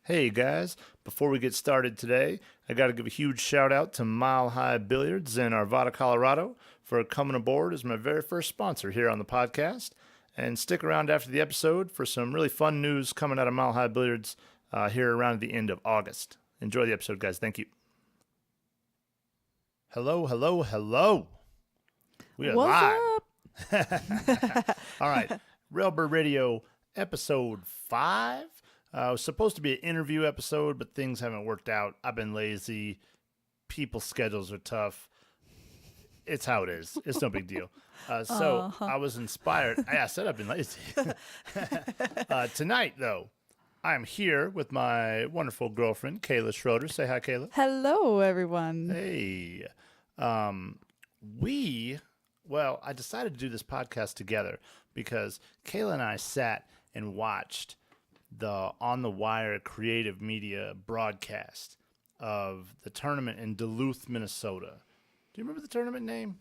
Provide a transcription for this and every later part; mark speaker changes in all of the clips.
Speaker 1: Hey guys, before we get started today, I got to give a huge shout out to Mile High Billiards in Arvada, Colorado for coming aboard as my very first sponsor here on the podcast. And stick around after the episode for some really fun news coming out of Mile High Billiards here around the end of August. Enjoy the episode, guys. Thank you. Hello, hello, hello. We are
Speaker 2: What's
Speaker 1: live. All right, Railbird Radio episode 5. It was supposed to be an interview episode, but things haven't worked out. I've been lazy. People's schedules are tough. It's how it is. It's no big deal. So I was inspired. I said I've been lazy. Tonight, though, I'm here with my wonderful girlfriend, Kayla Schroeder. Say hi, Kayla.
Speaker 2: Hello, everyone.
Speaker 1: Hey. I decided to do this podcast together because Kayla and I sat and watched the On the Wire creative media broadcast of the tournament in Duluth, Minnesota. Do you remember the tournament name?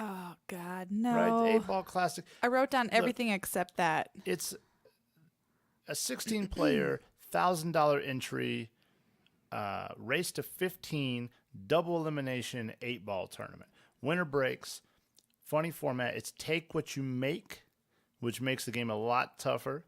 Speaker 2: Oh, God, no.
Speaker 1: Right, the 8-Ball Classic.
Speaker 2: I wrote down everything except that.
Speaker 1: It's a 16-player, $1,000 entry, race to 15, double elimination 8-ball tournament. Winner breaks, funny format. It's take what you make, which makes the game a lot tougher.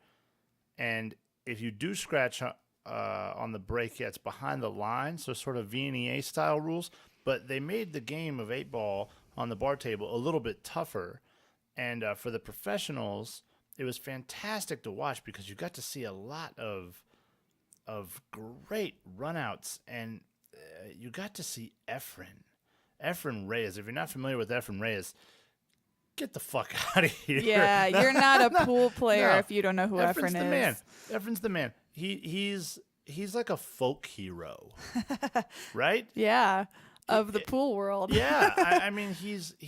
Speaker 1: And if you do scratch on the break, it's behind the line, so sort of VNEA style rules. But they made the game of 8-ball on the bar table a little bit tougher. And for the professionals, it was fantastic to watch because you got to see a lot of great runouts. And you got to see Efren Reyes. If you're not familiar with Efren Reyes, get the fuck out of here.
Speaker 2: Yeah, you're not a pool player if you don't know who
Speaker 1: Efren's
Speaker 2: Efren
Speaker 1: the
Speaker 2: is.
Speaker 1: Man. Efren's the man. He's like a folk hero, right?
Speaker 2: Yeah, of the pool world.
Speaker 1: Yeah, I mean he's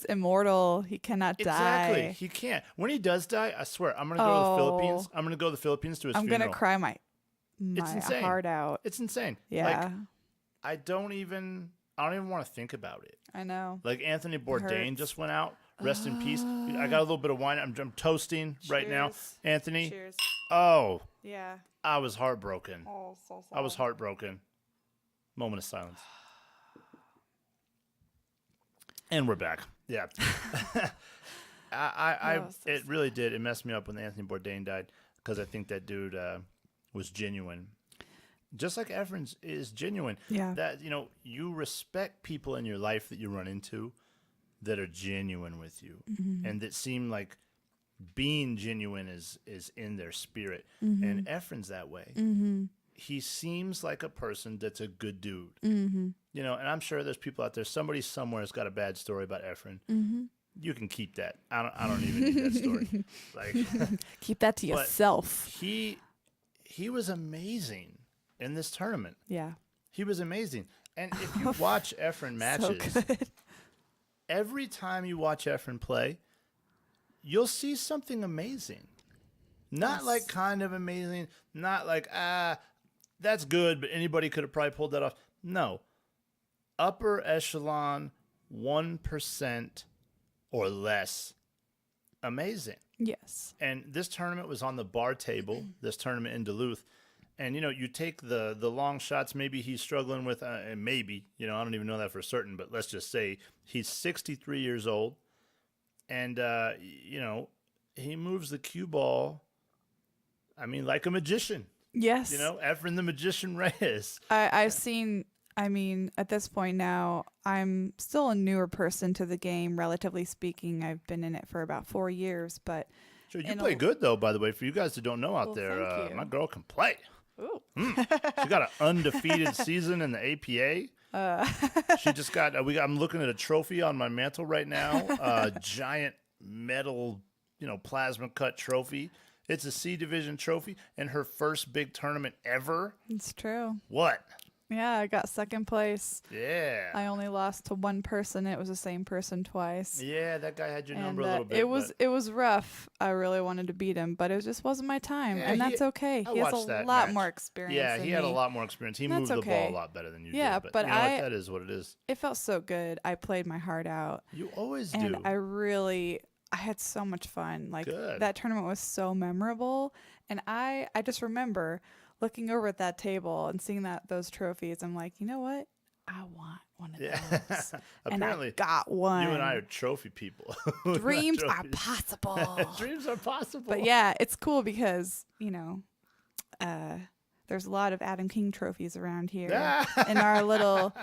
Speaker 2: immortal. He cannot
Speaker 1: exactly.
Speaker 2: die.
Speaker 1: He can't. When he does die, I swear I'm gonna go to the Philippines. I'm gonna go to the Philippines to his funeral.
Speaker 2: I'm gonna cry my
Speaker 1: It's insane.
Speaker 2: heart out.
Speaker 1: It's insane.
Speaker 2: Yeah,
Speaker 1: Like, I don't even want to think about it.
Speaker 2: I know.
Speaker 1: Like Anthony Bourdain
Speaker 2: hurts.
Speaker 1: just went out. Rest in peace. I got a little bit of wine. I'm toasting right now.
Speaker 2: Cheers.
Speaker 1: Anthony.
Speaker 2: Cheers.
Speaker 1: Oh,
Speaker 2: Yeah.
Speaker 1: I was heartbroken.
Speaker 2: Oh, so sad.
Speaker 1: I was heartbroken. Moment of silence. And we're back. Yeah. It really did. It messed me up when Anthony Bourdain died because I think that dude was genuine. Just like Efren's is genuine.
Speaker 2: Yeah.
Speaker 1: That, you respect people in your life that you run into that are genuine with you and that seem like being genuine is in their spirit. And Efren's that way. He seems like a person that's a good dude. And I'm sure there's people out there, somebody somewhere has got a bad story about Efren. You can keep that. I don't even need that story. Like,
Speaker 2: keep that to yourself.
Speaker 1: He was amazing in this tournament.
Speaker 2: Yeah.
Speaker 1: He was amazing. And if you watch Efren matches,
Speaker 2: So good.
Speaker 1: every time you watch Efren play, you'll see something amazing. Not like kind of amazing, not like, that's good, but anybody could have probably pulled that off. No. Upper echelon, 1% or less. Amazing.
Speaker 2: Yes.
Speaker 1: And this tournament was on the bar table, this tournament in Duluth. And, you take the long shots, maybe he's struggling with, maybe, I don't even know that for certain, but let's just say he's 63 years old. And, he moves the cue ball, like a magician.
Speaker 2: Yes.
Speaker 1: Efren the Magician Reyes.
Speaker 2: I've seen, at this point now, I'm still a newer person to the game, relatively speaking. I've been in it for about 4 years, but...
Speaker 1: Sure, you play good, though, by the way. For you guys that don't know out
Speaker 2: Well,
Speaker 1: there,
Speaker 2: thank you.
Speaker 1: my girl can play.
Speaker 2: Ooh.
Speaker 1: She got an undefeated season in the APA. She just got, I'm looking at a trophy on my mantle right now, a giant metal, plasma cut trophy. It's a C division trophy and her first big tournament ever.
Speaker 2: It's true.
Speaker 1: What?
Speaker 2: Yeah, I got second place.
Speaker 1: Yeah.
Speaker 2: I only lost to one person. It was the same person twice.
Speaker 1: Yeah, that guy had your
Speaker 2: And
Speaker 1: number a little bit.
Speaker 2: it was rough. I really wanted to beat him, but it just wasn't my time,
Speaker 1: Yeah,
Speaker 2: and that's okay.
Speaker 1: I
Speaker 2: He has
Speaker 1: watched
Speaker 2: a
Speaker 1: that
Speaker 2: lot
Speaker 1: match.
Speaker 2: more experience.
Speaker 1: Yeah,
Speaker 2: than
Speaker 1: he had a
Speaker 2: me.
Speaker 1: lot more experience. He
Speaker 2: That's
Speaker 1: moved the
Speaker 2: okay.
Speaker 1: ball a lot better than you
Speaker 2: Yeah,
Speaker 1: did.
Speaker 2: but
Speaker 1: you know what? That is what it is.
Speaker 2: It felt so good. I played my heart out,
Speaker 1: You always
Speaker 2: and
Speaker 1: do.
Speaker 2: I really I had so much fun. Like
Speaker 1: Good.
Speaker 2: that tournament was so memorable, and I just remember looking over at that table and seeing those trophies. I'm like, you know what? I want one of those. And I
Speaker 1: Apparently,
Speaker 2: got one.
Speaker 1: you and I are trophy people.
Speaker 2: Dreams are
Speaker 1: Trophies.
Speaker 2: possible.
Speaker 1: Dreams are possible.
Speaker 2: But yeah, it's cool because, there's a lot of Adam King trophies around here in our little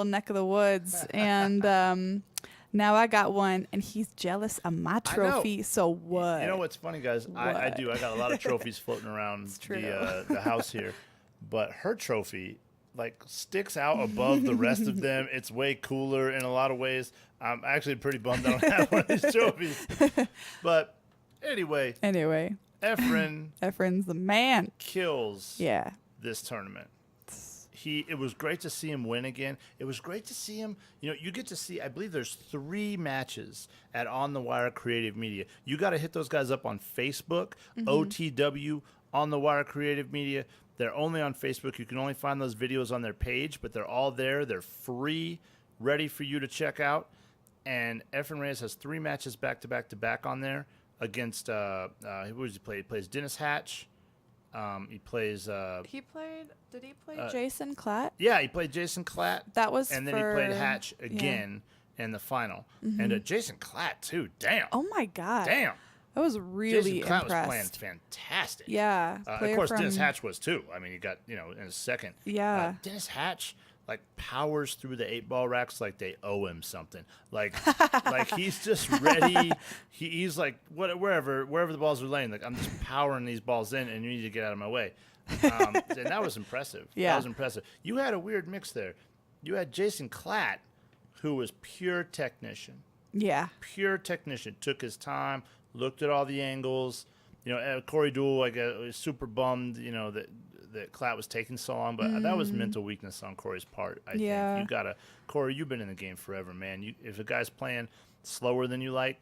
Speaker 2: neck of the woods. And now I got one, and he's jealous of my trophy. So what?
Speaker 1: You know what's funny, guys? I do. I got a lot of trophies floating around the house here. But her trophy, like, sticks out above the rest of them. It's way cooler in a lot of ways. I'm actually pretty bummed I don't have one of these trophies. But anyway.
Speaker 2: Efren's the man.
Speaker 1: Kills this tournament. It was great to see him win again. It was great to see him. You get to see, I believe there's 3 matches at On the Wire Creative Media. You got to hit those guys up on Facebook, OTW, On the Wire Creative Media. They're only on Facebook. You can only find those videos on their page, but they're all there. They're free, ready for you to check out. And Efren Reyes has 3 matches back-to-back on there against, who does he play? He plays Dennis Hatch. He plays. Did he play
Speaker 2: Jason Klatt?
Speaker 1: Yeah, he played Jason Klatt.
Speaker 2: That was,
Speaker 1: and then he played Hatch again in the final. And Jason Klatt too. Damn.
Speaker 2: Oh my God.
Speaker 1: Damn.
Speaker 2: I was really
Speaker 1: Jason Klatt
Speaker 2: impressed.
Speaker 1: was playing fantastic.
Speaker 2: Yeah.
Speaker 1: Of course, Dennis Hatch was too. I mean, he got in a second.
Speaker 2: Yeah.
Speaker 1: Dennis Hatch powers through the 8-ball racks like they owe him something. Like he's just ready. He's like wherever the balls are laying. Like, I'm just powering these balls in, and you need to get out of my way. And that was impressive.
Speaker 2: Yeah.
Speaker 1: That was impressive. You had a weird mix there. You had Jason Klatt, who was pure technician.
Speaker 2: Yeah.
Speaker 1: Pure technician. Took his time, looked at all the angles. Corey Deuel, was super bummed, that Klatt was taking so long, but that was mental weakness on Corey's part. I think Corey, you've been in the game forever, man. If a guy's playing slower than you like,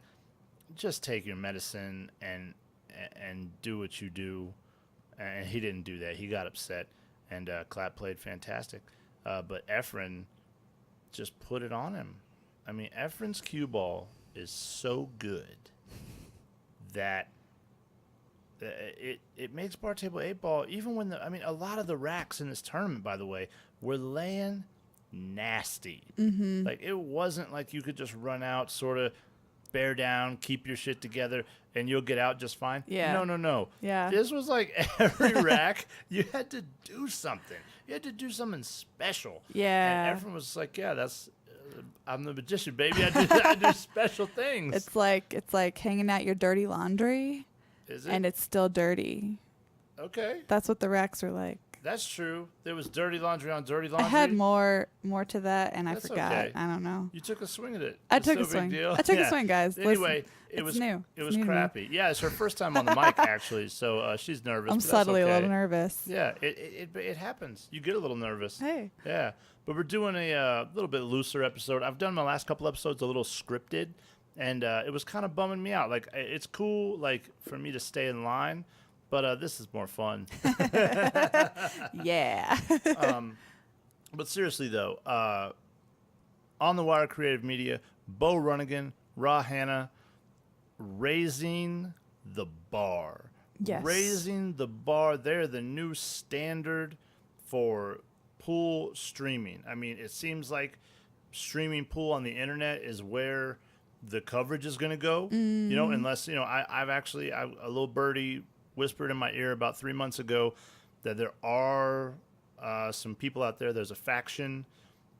Speaker 1: just take your medicine and do what you do. And he didn't do that. He got upset, and Klatt played fantastic. But Efren just put it on him. I mean, Efren's cue ball is so good that it makes bar table 8-ball, even when a lot of the racks in this tournament, by the way, were laying nasty. Like, it wasn't like you could just run out, sort of bear down, keep your shit together, and you'll get out just fine.
Speaker 2: Yeah.
Speaker 1: No.
Speaker 2: Yeah.
Speaker 1: This was like every rack, you had to do something. You had to do something special.
Speaker 2: Yeah.
Speaker 1: And Efren was like, that's... I'm the magician, baby. I do special things.
Speaker 2: It's like hanging out your dirty laundry.
Speaker 1: Is it?
Speaker 2: And it's still dirty.
Speaker 1: Okay.
Speaker 2: That's what the racks are like.
Speaker 1: That's true. There was dirty laundry on dirty laundry.
Speaker 2: I had more to that, and
Speaker 1: That's
Speaker 2: I forgot.
Speaker 1: okay.
Speaker 2: I don't know.
Speaker 1: You took a swing at it.
Speaker 2: I
Speaker 1: It's
Speaker 2: took
Speaker 1: no
Speaker 2: a swing.
Speaker 1: big deal.
Speaker 2: I took a swing, guys.
Speaker 1: Anyway,
Speaker 2: Listen,
Speaker 1: it was
Speaker 2: new.
Speaker 1: It
Speaker 2: It's
Speaker 1: was
Speaker 2: new to me.
Speaker 1: crappy. Yeah, it's her first time on the mic, actually, so she's nervous.
Speaker 2: I'm
Speaker 1: but that's
Speaker 2: subtly a
Speaker 1: okay.
Speaker 2: little nervous.
Speaker 1: Yeah, it happens. You get a little nervous.
Speaker 2: Hey.
Speaker 1: Yeah, but we're doing a little bit looser episode. I've done my last couple episodes a little scripted, and it was kind of bumming me out. Like, it's cool, like, for me to stay in line, but this is more fun.
Speaker 2: Yeah.
Speaker 1: But seriously, though, On the Wire Creative Media, Bo Runnigan, Ra Hanna, raising the bar.
Speaker 2: Yes.
Speaker 1: Raising the bar. They're the new standard for pool streaming. I mean, it seems like streaming pool on the internet is where the coverage is going to go, unless, I've actually, a little birdie whispered in my ear about 3 months ago that there are some people out there. There's a faction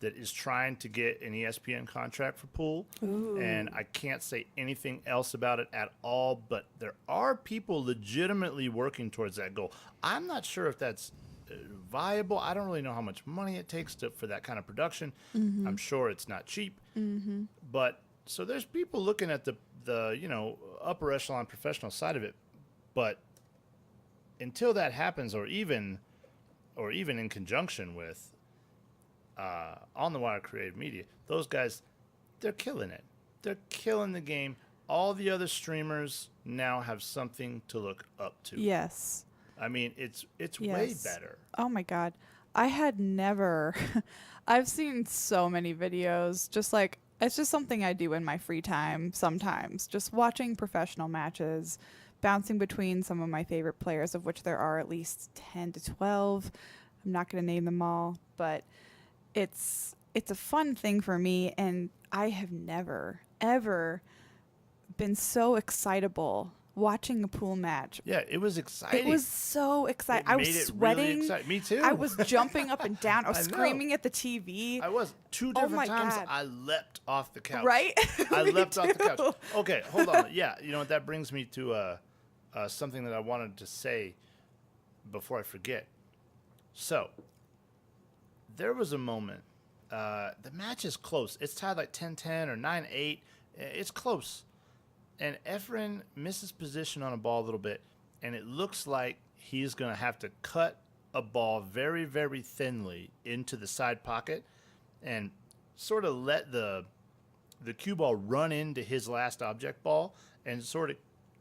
Speaker 1: that is trying to get an ESPN contract for pool.
Speaker 2: Ooh.
Speaker 1: And I can't say anything else about it at all, but there are people legitimately working towards that goal. I'm not sure if that's viable. I don't really know how much money it takes for that kind of production. I'm sure it's not cheap. But so there's people looking at the upper echelon professional side of it, but until that happens, or even in conjunction with On the Wire Creative Media, those guys, they're killing it. They're killing the game. All the other streamers now have something to look up to.
Speaker 2: Yes.
Speaker 1: I mean, it's way better.
Speaker 2: Oh my God. I had never I've seen so many videos, just like It's just something I do in my free time sometimes. Just watching professional matches, bouncing between some of my favorite players, of which there are at least 10 to 12. I'm not going to name them all, but it's a fun thing for me, and I have never, ever been so excitable watching a pool match.
Speaker 1: Yeah, it was exciting.
Speaker 2: It was so exciting. I was sweating.
Speaker 1: Really me too.
Speaker 2: I was jumping up and down. I was
Speaker 1: I know.
Speaker 2: screaming at the TV.
Speaker 1: I was. Two different times
Speaker 2: God.
Speaker 1: I leapt off the couch.
Speaker 2: Right?
Speaker 1: I
Speaker 2: Me
Speaker 1: leapt off the
Speaker 2: too.
Speaker 1: couch. Okay, hold on. Yeah, you know what? That brings me to something that I wanted to say before I forget. So, there was a moment. The match is close. It's tied like 10-10 or 9-8. It's close. And Efren misses position on a ball a little bit, and it looks like he's going to have to cut a ball very, very thinly into the side pocket and sort of let the cue ball run into his last object ball and sort of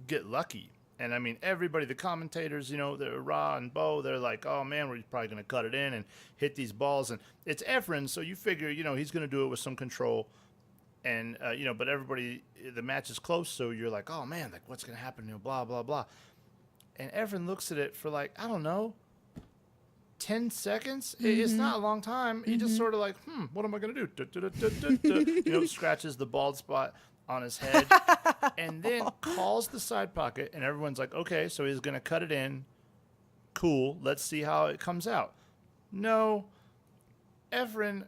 Speaker 1: get lucky. And, I mean, everybody, the commentators, you know, they're Ra and Bo, they're like, oh, man, we're probably going to cut it in and hit these balls. And it's Efren, so you figure, you know, he's going to do it with some control. And, you know, but everybody, the match is close, so you're like, oh, man, like, what's going to happen, you know, blah, blah, blah. And Efren looks at it for, like, I don't know, 10 seconds? It's not a long time. He just sort of like, what am I going to do? You know, scratches the bald spot on his head and then calls the side pocket, and everyone's like, okay, so he's going to cut it in. Cool. Let's see how it comes out. No. Efren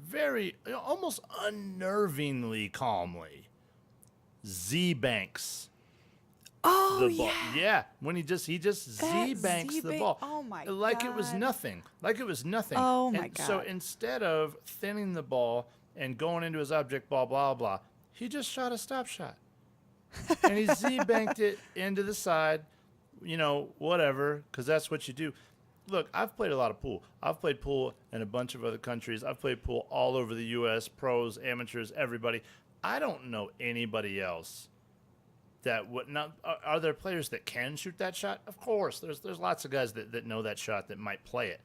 Speaker 1: very, almost unnervingly calmly Z-banks the ball. Yeah, when he just Z-banks the ball.
Speaker 2: Oh my
Speaker 1: like
Speaker 2: God.
Speaker 1: It was nothing. Like it was nothing.
Speaker 2: Oh my
Speaker 1: And
Speaker 2: God.
Speaker 1: So instead of thinning the ball and going into his object ball, blah, blah, he just shot a stop shot. And he Z-banked it into the side, you know, whatever, because that's what you do. Look, I've played a lot of pool. I've played pool in a bunch of other countries. I've played pool all over the U.S., pros, amateurs, everybody. I don't know anybody else that would not. Are there players that can shoot that shot? Of course. There's lots of guys that know that shot that might play it.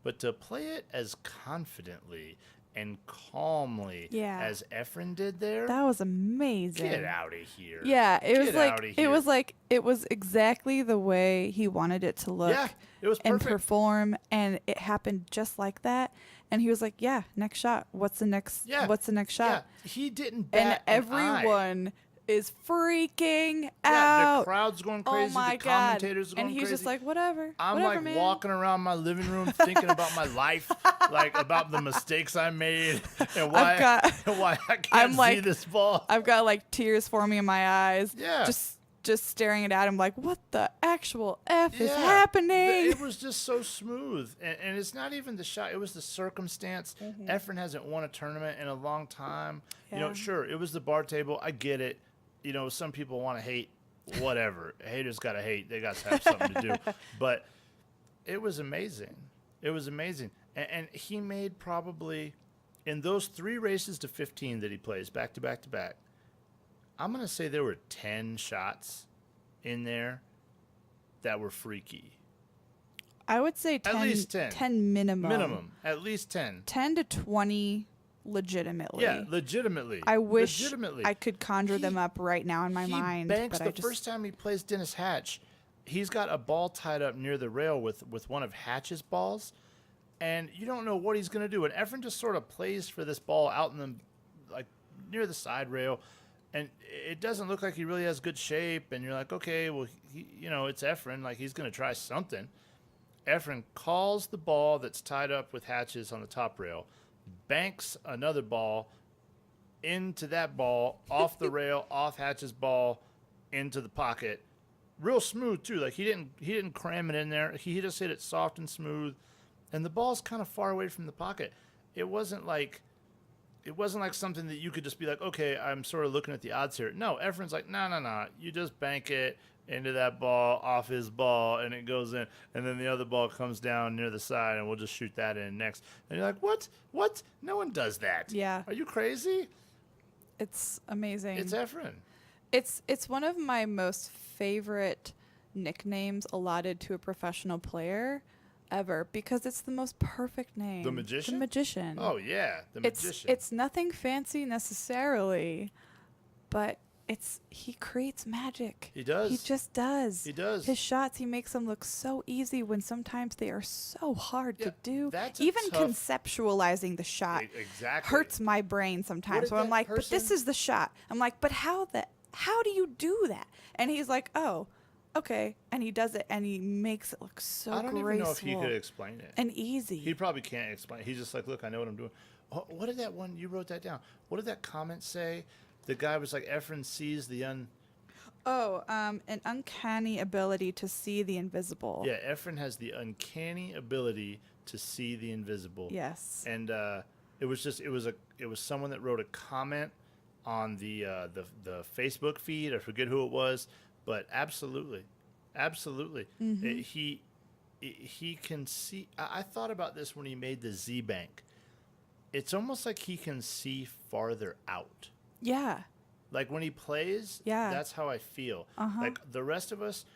Speaker 1: But to play it as confidently and calmly as Efren did there,
Speaker 2: That was amazing.
Speaker 1: get out of here.
Speaker 2: Yeah, it was
Speaker 1: Get
Speaker 2: like
Speaker 1: outta
Speaker 2: it
Speaker 1: here.
Speaker 2: was like it was exactly the way he wanted it to look.
Speaker 1: Yeah, it was
Speaker 2: and
Speaker 1: perfect.
Speaker 2: perform, and it happened just like that. And he was like, "Yeah, next shot. What's the next?
Speaker 1: Yeah.
Speaker 2: What's the next shot?"
Speaker 1: Yeah, he didn't
Speaker 2: And
Speaker 1: bat an eye.
Speaker 2: everyone is freaking
Speaker 1: Yeah,
Speaker 2: out.
Speaker 1: the crowd's going crazy.
Speaker 2: Oh my
Speaker 1: the
Speaker 2: God!
Speaker 1: commentators are going
Speaker 2: And he's
Speaker 1: crazy.
Speaker 2: just like, "Whatever.
Speaker 1: I'm
Speaker 2: whatever,
Speaker 1: like
Speaker 2: man."
Speaker 1: walking around my living room thinking about my life, like about the mistakes I made and why why I can't
Speaker 2: I'm
Speaker 1: see
Speaker 2: like-
Speaker 1: this ball.
Speaker 2: I've got like tears forming in my eyes.
Speaker 1: Yeah.
Speaker 2: Just staring at him like, what the actual F is
Speaker 1: Yeah,
Speaker 2: happening?
Speaker 1: It was just so smooth, and it's not even the shot; it was the circumstance. Efren hasn't won a tournament in a long time. You know,
Speaker 2: Yeah.
Speaker 1: sure, it was the bar table. I get it. You know, some people want to hate. Whatever, haters gotta hate. They got to have something to do. But it was amazing. It was amazing, and he made probably in those 3 races to 15 that he plays back to back to back. I'm going to say there were 10 shots in there that were freaky.
Speaker 2: I would say 10,
Speaker 1: At least 10.
Speaker 2: 10 minimum.
Speaker 1: Minimum. At least 10.
Speaker 2: 10 to 20 legitimately.
Speaker 1: Yeah, legitimately.
Speaker 2: I wish
Speaker 1: legitimately.
Speaker 2: I could conjure them up right now in my
Speaker 1: He
Speaker 2: mind.
Speaker 1: banks
Speaker 2: but
Speaker 1: the first time he plays Dennis Hatch. He's got a ball tied up near the rail with one of Hatch's balls, and you don't know what he's going to do. And Efren just sort of plays for this ball out in the, like, near the side rail. And it doesn't look like he really has good shape. And you're like, okay, well, you know, it's Efren. Like, he's going to try something. Efren calls the ball that's tied up with Hatches on the top rail, banks another ball into that ball, off the rail, off Hatches' ball, into the pocket. Real smooth, too. Like, he didn't cram it in there. He just hit it soft and smooth. And the ball's kind of far away from the pocket. It wasn't like something that you could just be like, okay, I'm sort of looking at the odds here. No, Efren's like, no. You just bank it into that ball, off his ball, and it goes in. And then the other ball comes down near the side, and we'll just shoot that in next. And you're like, what? What? No one does that.
Speaker 2: Yeah.
Speaker 1: Are you crazy?
Speaker 2: It's amazing.
Speaker 1: It's Efren.
Speaker 2: It's one of my most favorite nicknames allotted to a professional player. ever because it's the most perfect name.
Speaker 1: The Magician?
Speaker 2: The Magician.
Speaker 1: Oh, yeah, the Magician.
Speaker 2: It's nothing fancy necessarily, but he creates magic.
Speaker 1: He does.
Speaker 2: He just does.
Speaker 1: He does.
Speaker 2: His shots, he makes them look so easy when sometimes they are so hard to do.
Speaker 1: That's
Speaker 2: Even
Speaker 1: tough,
Speaker 2: conceptualizing the shot
Speaker 1: exactly.
Speaker 2: hurts my brain sometimes. When I'm like, but this is the shot. I'm like, but how do you do that? And he's like, oh, okay. And he does it, and he makes it look so graceful.
Speaker 1: I don't even know if he could explain it.
Speaker 2: And easy.
Speaker 1: He probably can't explain it. He's just like, look, I know what I'm doing. Oh, what did that one, you wrote that down. What did that comment say? The guy was like, Efren sees the an
Speaker 2: uncanny ability to see the invisible.
Speaker 1: Yeah, Efren has the uncanny ability to see the invisible.
Speaker 2: Yes.
Speaker 1: And it was someone that wrote a comment on the Facebook feed. I forget who it was, but absolutely.
Speaker 2: Mm-hmm.
Speaker 1: He can see. I thought about this when he made the Z Bank. It's almost like he can see farther out.
Speaker 2: Yeah.
Speaker 1: Like when he plays, that's how I feel. Like the rest of us,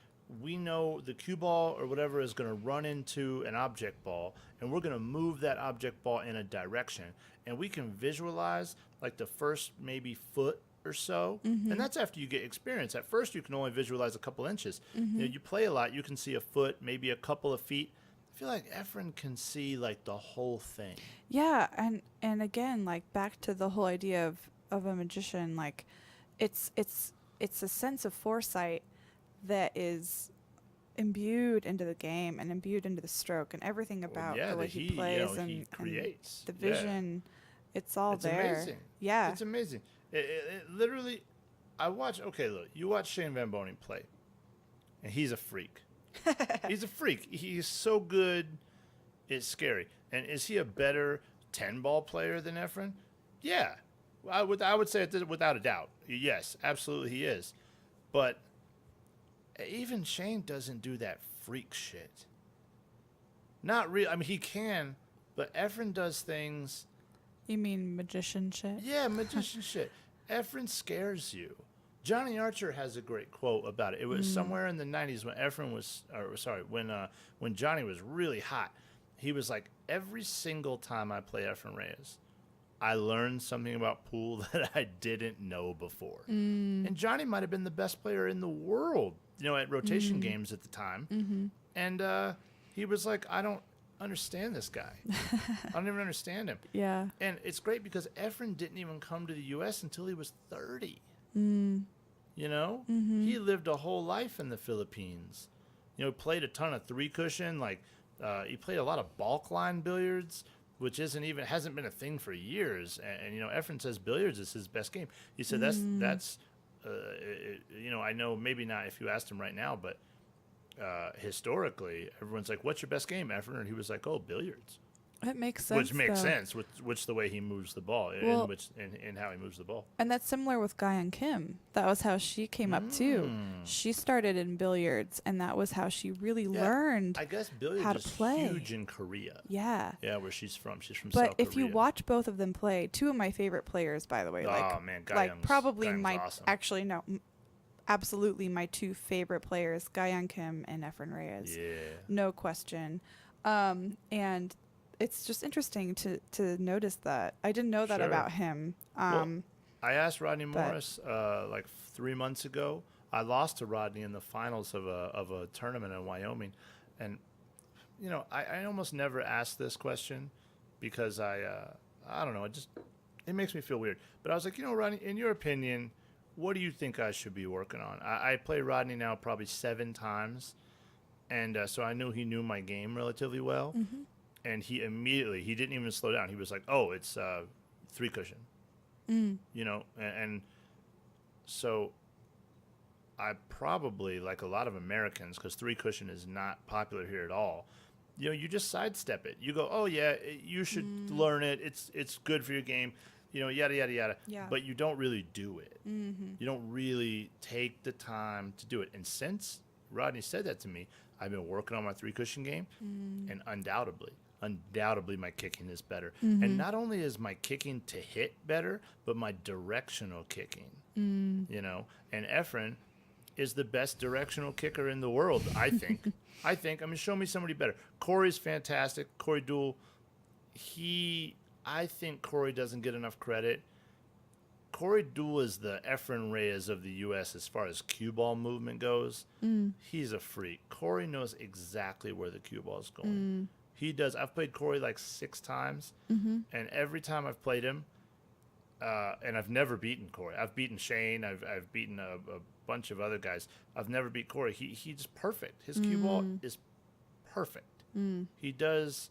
Speaker 1: we know the cue ball or whatever is going to run into an object ball, and we're going to move that object ball in a direction. And we can visualize like the first maybe foot or so. And that's after you get experience. At first, you can only visualize a couple inches. You know, you play a lot, you can see a foot, maybe a couple of feet. I feel like Efren can see like the whole thing.
Speaker 2: Yeah, and again, like back to the whole idea of a magician, like it's a sense of foresight that is imbued into the game and imbued into the stroke and everything about the way he plays and
Speaker 1: he creates
Speaker 2: and the vision. It's all
Speaker 1: it's
Speaker 2: there.
Speaker 1: Amazing.
Speaker 2: Yeah,
Speaker 1: it's amazing. It literally, okay, look, you watch Shane Van Boening play, and he's a freak. He's a freak. He's so good, it's scary. And is he a better 10-ball player than Efren? Yeah. I would say it without a doubt. Yes, absolutely he is. But even Shane doesn't do that freak shit. Not real. I mean, he can, but Efren does things.
Speaker 2: You mean magician shit?
Speaker 1: Yeah, magician shit. Efren scares you. Johnny Archer has a great quote about it. It was somewhere in the 90s when Efren was, when Johnny was really hot. He was like, every single time I play Efren Reyes, I learned something about pool that I didn't know before. And Johnny might have been the best player in the world, at rotation games at the time. And he was like, I don't understand this guy. I don't even understand him.
Speaker 2: Yeah.
Speaker 1: And it's great because Efren didn't even come to the U.S. until he was 30. He lived a whole life in the Philippines. Played a ton of three cushion. Like he played a lot of balk line billiards, which hasn't been a thing for years. And Efren says billiards is his best game. He said that's I know maybe not if you asked him right now, but historically everyone's like, what's your best game, Efren? And he was like, oh, billiards.
Speaker 2: It makes sense.
Speaker 1: Which makes sense with the way he moves the ball, and how he moves the ball.
Speaker 2: And that's similar with Guyan Kim. That was how she came up too. She started in billiards, and that was how she really learned.
Speaker 1: I guess billiards
Speaker 2: how to
Speaker 1: is
Speaker 2: play.
Speaker 1: Huge in Korea.
Speaker 2: Yeah.
Speaker 1: Yeah, where she's from. She's from
Speaker 2: But
Speaker 1: South
Speaker 2: if
Speaker 1: Korea.
Speaker 2: you watch both of them play, two of my favorite players, by the way, absolutely my two favorite players, Guyan Kim and Efren Reyes.
Speaker 1: Yeah.
Speaker 2: No question. And it's just interesting to notice that. I didn't know that about him.
Speaker 1: I asked Rodney Morris like 3 months ago. I lost to Rodney in the finals of a tournament in Wyoming, and I almost never ask this question because I don't know, it makes me feel weird. But I was like, Rodney, in your opinion, what do you think I should be working on? I play Rodney now probably 7 times, and so I knew he knew my game relatively well. And he didn't even slow down. He was like, oh, it's three cushion. And so I probably, like a lot of Americans, because three cushion is not popular here at all, you just sidestep it. You go, oh, yeah, you should learn it. It's good for your game, yada, yada, yada.
Speaker 2: Yeah.
Speaker 1: But you don't really do it. You don't really take the time to do it. And since Rodney said that to me, I've been working on my three cushion game, and undoubtedly my kicking is better. And not only is my kicking to hit better, but my directional kicking, And Efren is the best directional kicker in the world, I think. I mean, show me somebody better. Corey's fantastic. Corey Deuel, I think Corey doesn't get enough credit. Corey Deuel is the Efren Reyes of the U.S. as far as cue ball movement goes. He's a freak. Corey knows exactly where the cue ball is going. He does. I've played Corey like 6 times, and every time I've played him, and I've never beaten Corey. I've beaten Shane. I've beaten a bunch of other guys. I've never beat Corey. He's perfect. His cue ball is perfect. He does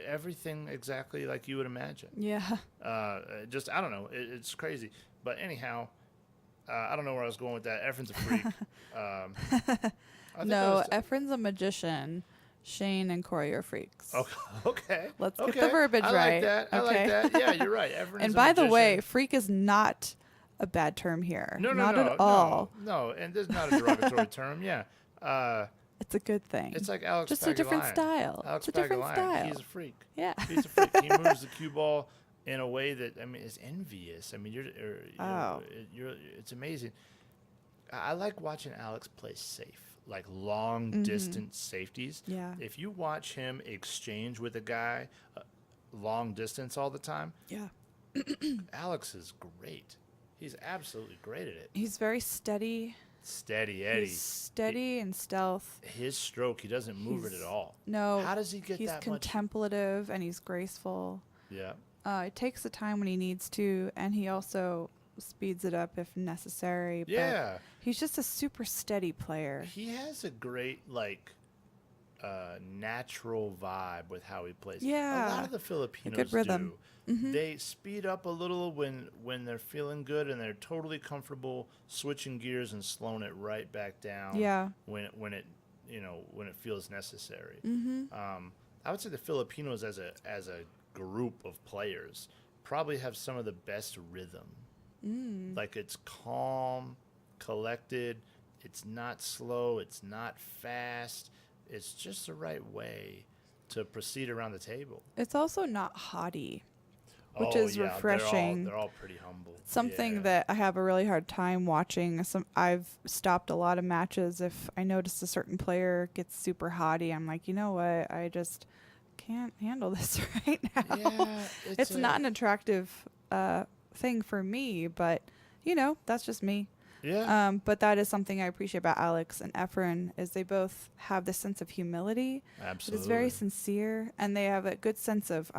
Speaker 1: everything exactly like you would imagine.
Speaker 2: Yeah.
Speaker 1: Just I don't know. It's crazy. But anyhow, I don't know where I was going with that. Efren's a freak.
Speaker 2: No, Efren's a magician. Shane and Corey are freaks.
Speaker 1: Okay.
Speaker 2: Let's get the verbiage right.
Speaker 1: I like that. Yeah, you're right. Efren
Speaker 2: And
Speaker 1: is a
Speaker 2: by the
Speaker 1: magician.
Speaker 2: way, freak is not a bad term here.
Speaker 1: No,
Speaker 2: not at all.
Speaker 1: No, and there's not a derogatory term. Yeah.
Speaker 2: It's a good thing.
Speaker 1: It's like Alex
Speaker 2: Just
Speaker 1: Pagulayan.
Speaker 2: a different style.
Speaker 1: Alex
Speaker 2: It's a different
Speaker 1: Pagulayan,
Speaker 2: style.
Speaker 1: He's a freak.
Speaker 2: Yeah.
Speaker 1: He's a freak. He moves the cue ball in a way that, I mean, is envious. I mean, it's amazing. I like watching Alex play safe, like long distance safeties.
Speaker 2: Yeah.
Speaker 1: If you watch him exchange with a guy long distance all the time,
Speaker 2: Yeah.
Speaker 1: Alex is great. He's absolutely great at it.
Speaker 2: He's very steady.
Speaker 1: Steady Eddie.
Speaker 2: He's steady and stealth.
Speaker 1: His stroke, he doesn't move it at all.
Speaker 2: No.
Speaker 1: How does he get
Speaker 2: he's
Speaker 1: that much?
Speaker 2: contemplative and he's graceful.
Speaker 1: Yeah.
Speaker 2: It takes the time when he needs to, and he also speeds it up if necessary.
Speaker 1: Yeah.
Speaker 2: But he's just a super steady player.
Speaker 1: He has a great, natural vibe with how he plays.
Speaker 2: Yeah.
Speaker 1: A lot of the Filipinos
Speaker 2: good rhythm.
Speaker 1: do. They speed up a little when they're feeling good, and they're totally comfortable switching gears and slowing it right back down.
Speaker 2: Yeah.
Speaker 1: When it feels necessary. I would say the Filipinos as a group of players probably have some of the best rhythm. Like, it's calm, collected. It's not slow. It's not fast. It's just the right way to proceed around the table.
Speaker 2: It's also not haughty, which is refreshing.
Speaker 1: They're all pretty humble.
Speaker 2: Something that I have a really hard time watching. I've stopped a lot of matches if I notice a certain player gets super haughty. I'm like, you know what? I just can't handle this right now.
Speaker 1: Yeah,
Speaker 2: it's not an attractive thing for me, but that's just me.
Speaker 1: Yeah.
Speaker 2: But that is something I appreciate about Alex and Efren is they both have this sense of humility.
Speaker 1: Absolutely.
Speaker 2: It's very sincere, and they have a good sense of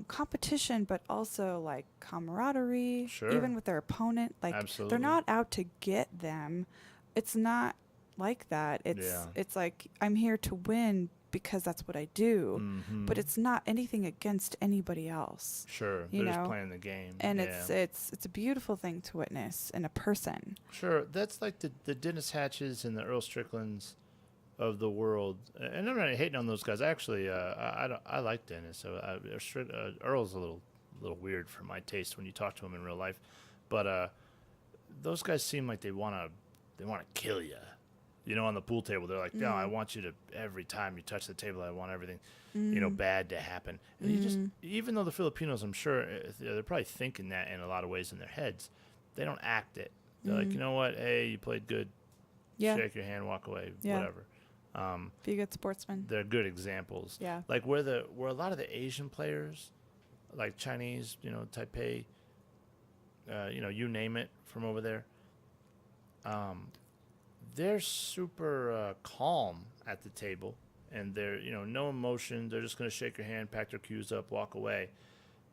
Speaker 2: competition, but also like camaraderie,
Speaker 1: Sure.
Speaker 2: even with their opponent. Like
Speaker 1: Absolutely.
Speaker 2: they're not out to get them. It's not like that. It's like I'm here to win because that's what I do. But it's not anything against anybody else.
Speaker 1: Sure. They're just playing the game.
Speaker 2: And it's a beautiful thing to witness in a person.
Speaker 1: Sure. That's like the Dennis Hatches and the Earl Stricklands of the world. And I'm not hating on those guys. Actually, I like Dennis. So Earl's a little weird for my taste when you talk to him in real life. But those guys seem like they want to kill you. On the pool table, they're like, no, I want you to, every time you touch the table, I want everything, bad to happen. And you just, even though the Filipinos, I'm sure, they're probably thinking that in a lot of ways in their heads, they don't act it. They're like, you know what? Hey, you played good.
Speaker 2: Yeah.
Speaker 1: Shake your hand, walk away,
Speaker 2: Yeah.
Speaker 1: whatever.
Speaker 2: Be a good sportsman.
Speaker 1: They're good examples.
Speaker 2: Yeah.
Speaker 1: Like where a lot of the Asian players, like Chinese, Taipei, you name it from over there, they're super calm at the table, and they're no emotion. They're just going to shake your hand, pack their cues up, walk away.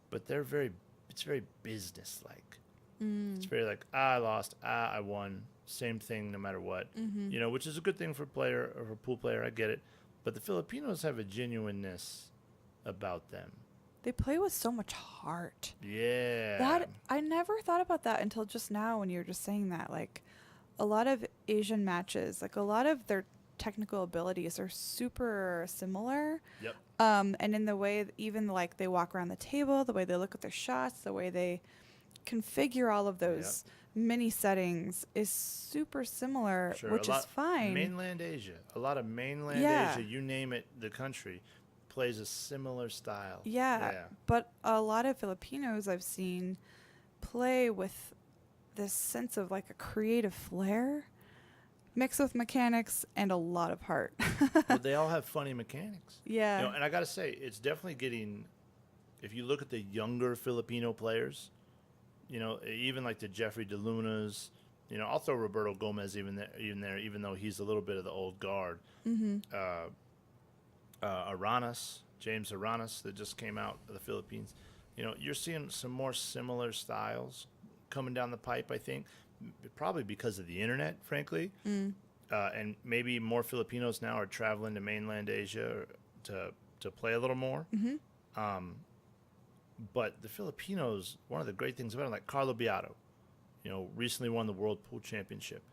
Speaker 1: But it's very business-like. It's very like, I lost, I won, same thing no matter what. Which is a good thing for a player or a pool player. I get it, but the Filipinos have a genuineness about them.
Speaker 2: They play with so much heart.
Speaker 1: Yeah.
Speaker 2: I never thought about that until just now when you were just saying that. Like, a lot of Asian matches, like a lot of their technical abilities are super similar.
Speaker 1: Yep.
Speaker 2: And in the way, even like they walk around the table, the way they look at their shots, the way they configure all of those mini settings is super similar,
Speaker 1: Sure.
Speaker 2: which is fine.
Speaker 1: Mainland Asia, a lot of mainland Asia, you name it, the country plays a similar style.
Speaker 2: Yeah. But a lot of Filipinos I've seen play with this sense of like a creative flair mixed with mechanics and a lot of heart.
Speaker 1: Well, they all have funny mechanics.
Speaker 2: Yeah.
Speaker 1: You know, and I got to say, it's definitely getting, if you look at the younger Filipino players, you know, even like the Jeffrey DeLunas, you know, I'll throw Roberto Gomez even there, even though he's a little bit of the old guard. Aranas, James Aranas, that just came out of the Philippines. You know, you're seeing some more similar styles coming down the pipe, I think, probably because of the internet, frankly. And maybe more Filipinos now are traveling to mainland Asia to play a little more. But the Filipinos, one of the great things about it, like Carlo Beato, you know, recently won the World Pool Championship.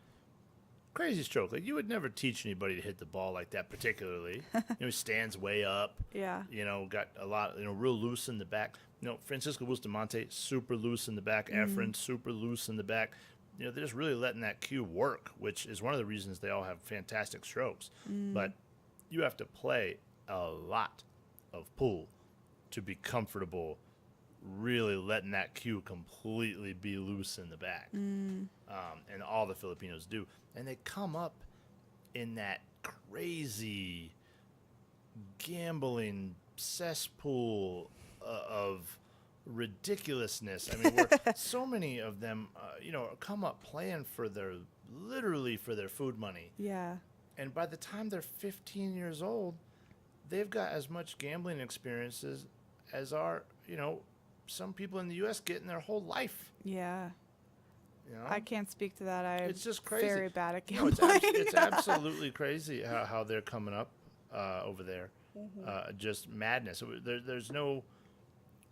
Speaker 1: Crazy stroke. Like, you would never teach anybody to hit the ball like that particularly. You know, he stands way up.
Speaker 2: Yeah.
Speaker 1: You know, got a lot, you know, real loose in the back. You know, Francisco Bustamante, super loose in the back. Efren, super loose in the back. You know, they're just really letting that cue work, which is one of the reasons they all have fantastic strokes. But you have to play a lot of pool to be comfortable really letting that cue completely be loose in the back. And all the Filipinos do. And they come up in that crazy gambling cesspool of ridiculousness. I mean, where so many of them, you know, come up playing literally for their food money.
Speaker 2: Yeah.
Speaker 1: And by the time they're 15 years old, they've got as much gambling experiences as are, you know, some people in the U.S. get in their whole life.
Speaker 2: Yeah.
Speaker 1: You know?
Speaker 2: I can't speak to that. I'm
Speaker 1: It's just crazy.
Speaker 2: very bad at
Speaker 1: No,
Speaker 2: gambling.
Speaker 1: it's absolutely crazy how they're coming up over there. Just madness. There's no,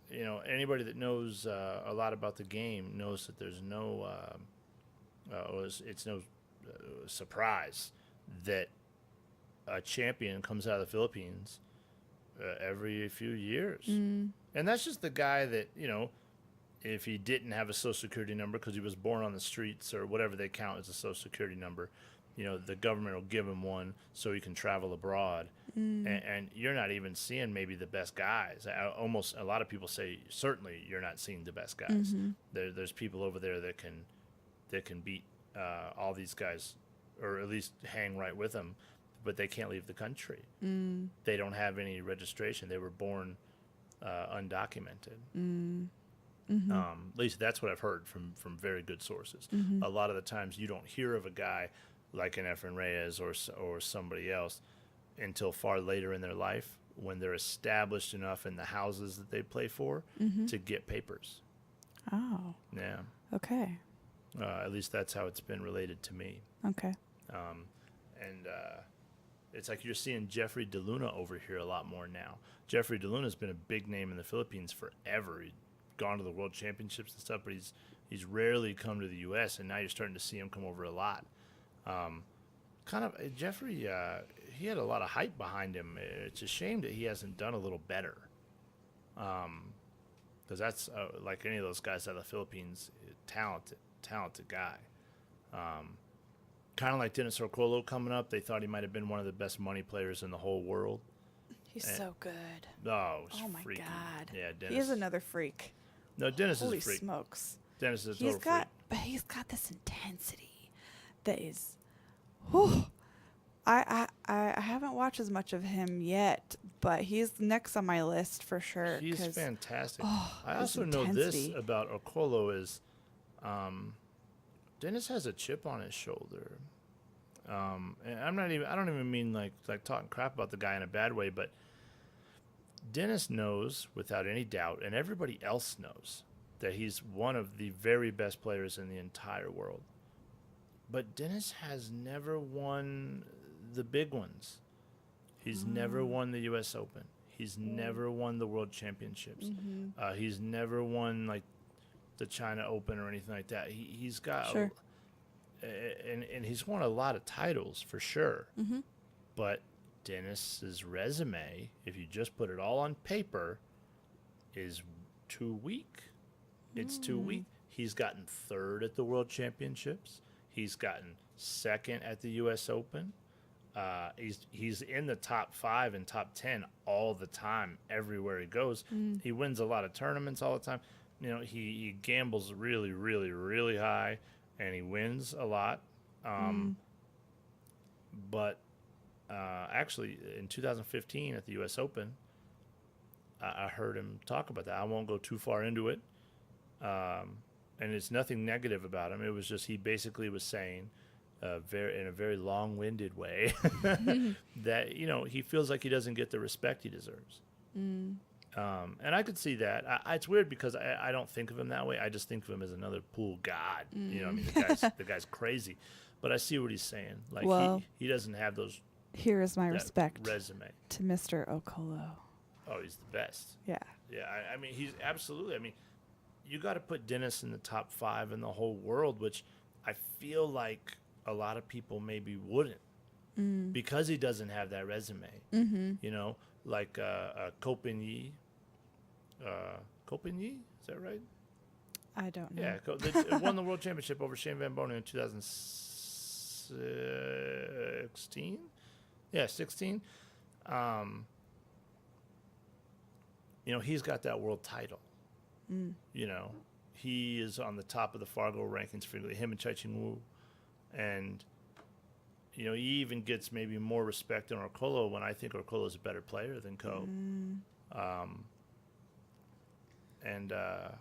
Speaker 1: you know, anybody that knows a lot about the game knows that there's no, it's no surprise that a champion comes out of the Philippines every few years. And that's just the guy that, you know, if he didn't have a social security number because he was born on the streets or whatever they count as a social security number, you know, the government will give him one so he can travel abroad. And you're not even seeing maybe the best guys. Almost a lot of people say certainly you're not seeing the best guys. There's people over there that can beat all these guys, or at least hang right with them, but they can't leave the country. They don't have any registration. They were born undocumented. At least that's what I've heard from very good sources. A lot of the times you don't hear of a guy like an Efren Reyes or somebody else until far later in their life, when they're established enough in the houses that they play for to get papers.
Speaker 2: Oh.
Speaker 1: Yeah.
Speaker 2: Okay.
Speaker 1: At least that's how it's been related to me.
Speaker 2: Okay.
Speaker 1: And it's like you're seeing Jeffrey DeLuna over here a lot more now. Jeffrey DeLuna's been a big name in the Philippines forever. He's gone to the World Championships and stuff, but he's rarely come to the U.S., and now you're starting to see him come over a lot. Jeffrey, he had a lot of hype behind him. It's a shame that he hasn't done a little better. Because that's, like any of those guys out of the Philippines, talented guy. Kind of like Dennis Orcolo coming up. They thought he might have been one of the best money players in the whole world.
Speaker 2: He's so good.
Speaker 1: Oh,
Speaker 2: my
Speaker 1: freaky.
Speaker 2: God.
Speaker 1: Yeah, Dennis.
Speaker 2: He is another freak.
Speaker 1: No, Dennis
Speaker 2: Holy
Speaker 1: is a freak.
Speaker 2: smokes.
Speaker 1: Dennis is a total freak.
Speaker 2: But he's got this intensity that is, whew. I haven't watched as much of him yet, but he's next on my list for sure.
Speaker 1: He's fantastic. I
Speaker 2: his
Speaker 1: also know this
Speaker 2: intensity.
Speaker 1: about Orcolo is, Dennis has a chip on his shoulder. And I don't even mean like talking crap about the guy in a bad way, but Dennis knows without any doubt, and everybody else knows, that he's one of the very best players in the entire world. But Dennis has never won the big ones. He's never won the U.S. Open. He's never won the World Championships. He's never won like the China Open or anything like that. He's got,
Speaker 2: Sure.
Speaker 1: And he's won a lot of titles for sure. But Dennis's resume, if you just put it all on paper, is too weak. It's too weak. He's gotten third at the World Championships. He's gotten second at the U.S. Open. He's in the top 5 and top 10 all the time, everywhere he goes. He wins a lot of tournaments all the time. he gambles really, really, really high, and he wins a lot. But actually, in 2015 at the U.S. Open, I heard him talk about that. I won't go too far into it, and it's nothing negative about him. It was just he basically was saying, in a very long-winded way, that he feels like he doesn't get the respect he deserves. And I could see that. It's weird because I don't think of him that way. I just think of him as another pool god. I mean, the guy's crazy. But I see what he's saying. Like,
Speaker 2: well,
Speaker 1: he doesn't have those.
Speaker 2: Here is my respect
Speaker 1: resume
Speaker 2: to Mr. Okolo.
Speaker 1: Oh, he's the best.
Speaker 2: Yeah.
Speaker 1: Yeah, I mean, he's absolutely. I mean, you got to put Dennis in the top 5 in the whole world, which I feel like a lot of people maybe wouldn't, because he doesn't have that resume. Like Copigny. Copigny, is that right?
Speaker 2: I don't know.
Speaker 1: Yeah, they won the world championship over Shane Van Bonen in 2016. Yeah, 16. He's got that world title. He is on the top of the Fargo rankings frequently, him and Chai-Ching Wu. And, he even gets maybe more respect than Orcolo when I think Orcolo is a better player than Ko. And I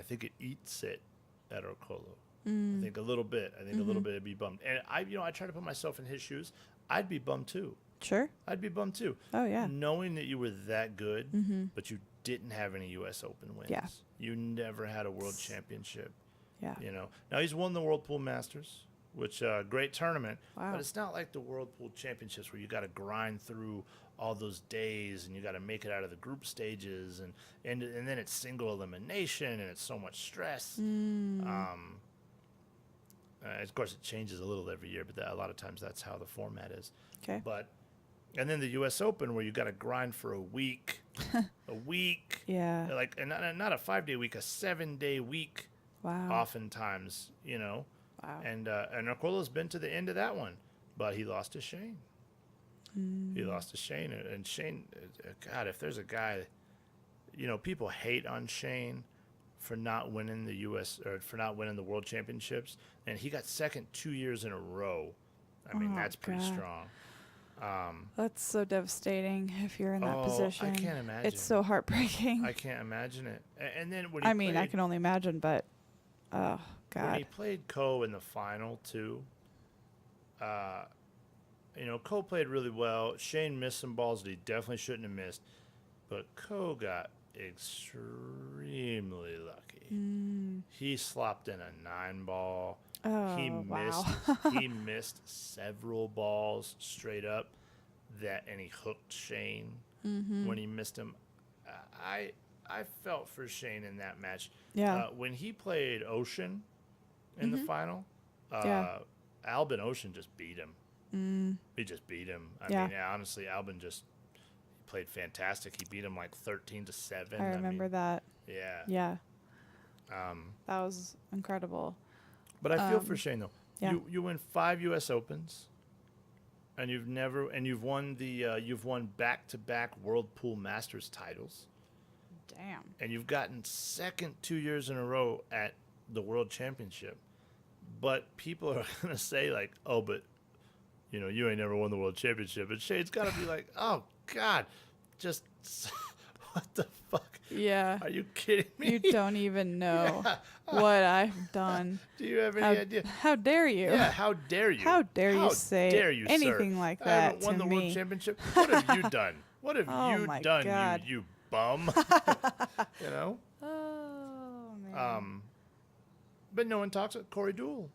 Speaker 1: think it eats it at Orcolo. I think a little bit. A little bit, I'd be bummed. And I try to put myself in his shoes. I'd be bummed too.
Speaker 2: Sure.
Speaker 1: I'd be bummed too.
Speaker 2: Oh, yeah.
Speaker 1: Knowing that you were that good, but you didn't have any U.S. Open wins.
Speaker 2: Yeah.
Speaker 1: You never had a world championship.
Speaker 2: Yeah.
Speaker 1: Now he's won the World Pool Masters, which great tournament.
Speaker 2: Wow.
Speaker 1: But it's not like the World Pool Championships where you got to grind through all those days and you got to make it out of the group stages and then it's single elimination and it's so much stress. Of course, it changes a little every year, but a lot of times that's how the format is.
Speaker 2: Okay.
Speaker 1: And then the U.S. Open, where you got to grind for a week,
Speaker 2: Yeah.
Speaker 1: like, and not a 5-day week, a 7-day week.
Speaker 2: Wow.
Speaker 1: Oftentimes,
Speaker 2: Wow.
Speaker 1: And Orcolo's been to the end of that one, but he lost to Shane. He lost to Shane, and Shane, God, if there's a guy, people hate on Shane for not winning the U.S. or for not winning the World Championships, and he got second 2 years in a row. I mean, that's pretty strong.
Speaker 2: That's so devastating if you're in that position.
Speaker 1: I can't imagine.
Speaker 2: It's so heartbreaking.
Speaker 1: I can't imagine it. And then when
Speaker 2: I can only imagine, but oh God.
Speaker 1: When he played Ko in the final too, Ko played really well. Shane missed some balls that he definitely shouldn't have missed, but Ko got extremely lucky. He slopped in a 9-ball.
Speaker 2: Oh,
Speaker 1: He missed several balls straight up and he hooked Shane when he missed him. I felt for Shane in that match.
Speaker 2: Yeah.
Speaker 1: When he played Ocean in the final, Albin Ocean just beat him. He just beat him. I mean, honestly, Albin just played fantastic. He beat him like 13-7.
Speaker 2: I remember that.
Speaker 1: Yeah.
Speaker 2: Yeah. That was incredible.
Speaker 1: But I feel for Shane though.
Speaker 2: Yeah.
Speaker 1: You win 5 U.S. Opens, and you've won back-to-back World Pool Masters titles.
Speaker 2: Damn.
Speaker 1: And you've gotten second 2 years in a row at the World Championship. But people are gonna say like, oh, but you ain't never won the World Championship. And Shane's gotta be like, oh God, just what the fuck?
Speaker 2: Yeah.
Speaker 1: Are you kidding me?
Speaker 2: You don't even know what I've done.
Speaker 1: Do you have any idea?
Speaker 2: How dare you?
Speaker 1: Yeah, how dare you?
Speaker 2: How dare you say anything like that
Speaker 1: I haven't won
Speaker 2: to
Speaker 1: the
Speaker 2: me.
Speaker 1: World Championship. What have you done? What have
Speaker 2: Oh
Speaker 1: you
Speaker 2: my
Speaker 1: done,
Speaker 2: God.
Speaker 1: you bum?
Speaker 2: Oh man.
Speaker 1: But no one talks about Corey Deuel.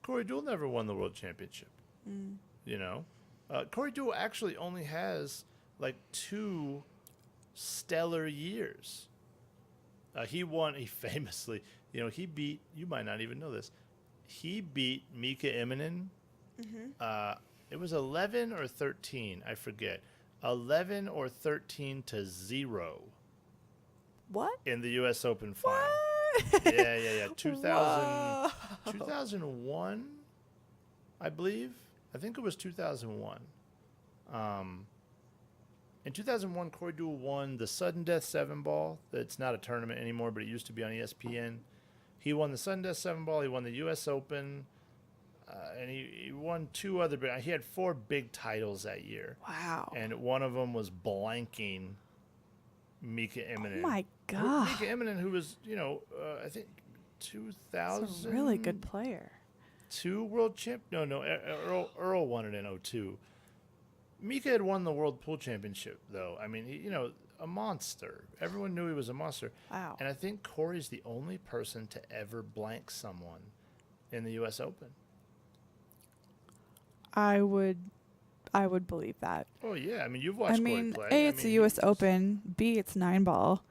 Speaker 1: Corey Deuel never won the World Championship. Corey Deuel actually only has like 2 stellar years. He famously, he beat, you might not even know this, he beat Mika Immonen. It was 11 or 13, I forget. 11 or 13-0.
Speaker 2: What?
Speaker 1: In the U.S. Open final.
Speaker 2: What?
Speaker 1: Yeah.
Speaker 2: 2000,
Speaker 1: 2001, I believe. I think it was 2001. In 2001, Corey Deuel won the Sudden Death 7 ball. That's not a tournament anymore, but it used to be on ESPN. He won the Sudden Death 7 ball. He won the U.S. Open. And he won 2 other big. He had 4 big titles that year.
Speaker 2: Wow.
Speaker 1: And one of them was blanking Mika Immonen.
Speaker 2: Oh my God.
Speaker 1: Mika Immonen, who was, I think 2000.
Speaker 2: He's a really good player.
Speaker 1: 2 world champ. No. Earl won it in 2002. Mika had won the World Pool Championship, though. I mean, a monster. Everyone knew he was a monster.
Speaker 2: Wow.
Speaker 1: And I think Corey's the only person to ever blank someone in the U.S. Open.
Speaker 2: I would believe that.
Speaker 1: Oh, yeah. I mean, you've watched Corey play.
Speaker 2: A, it's a U.S. Open. B, it's 9-ball.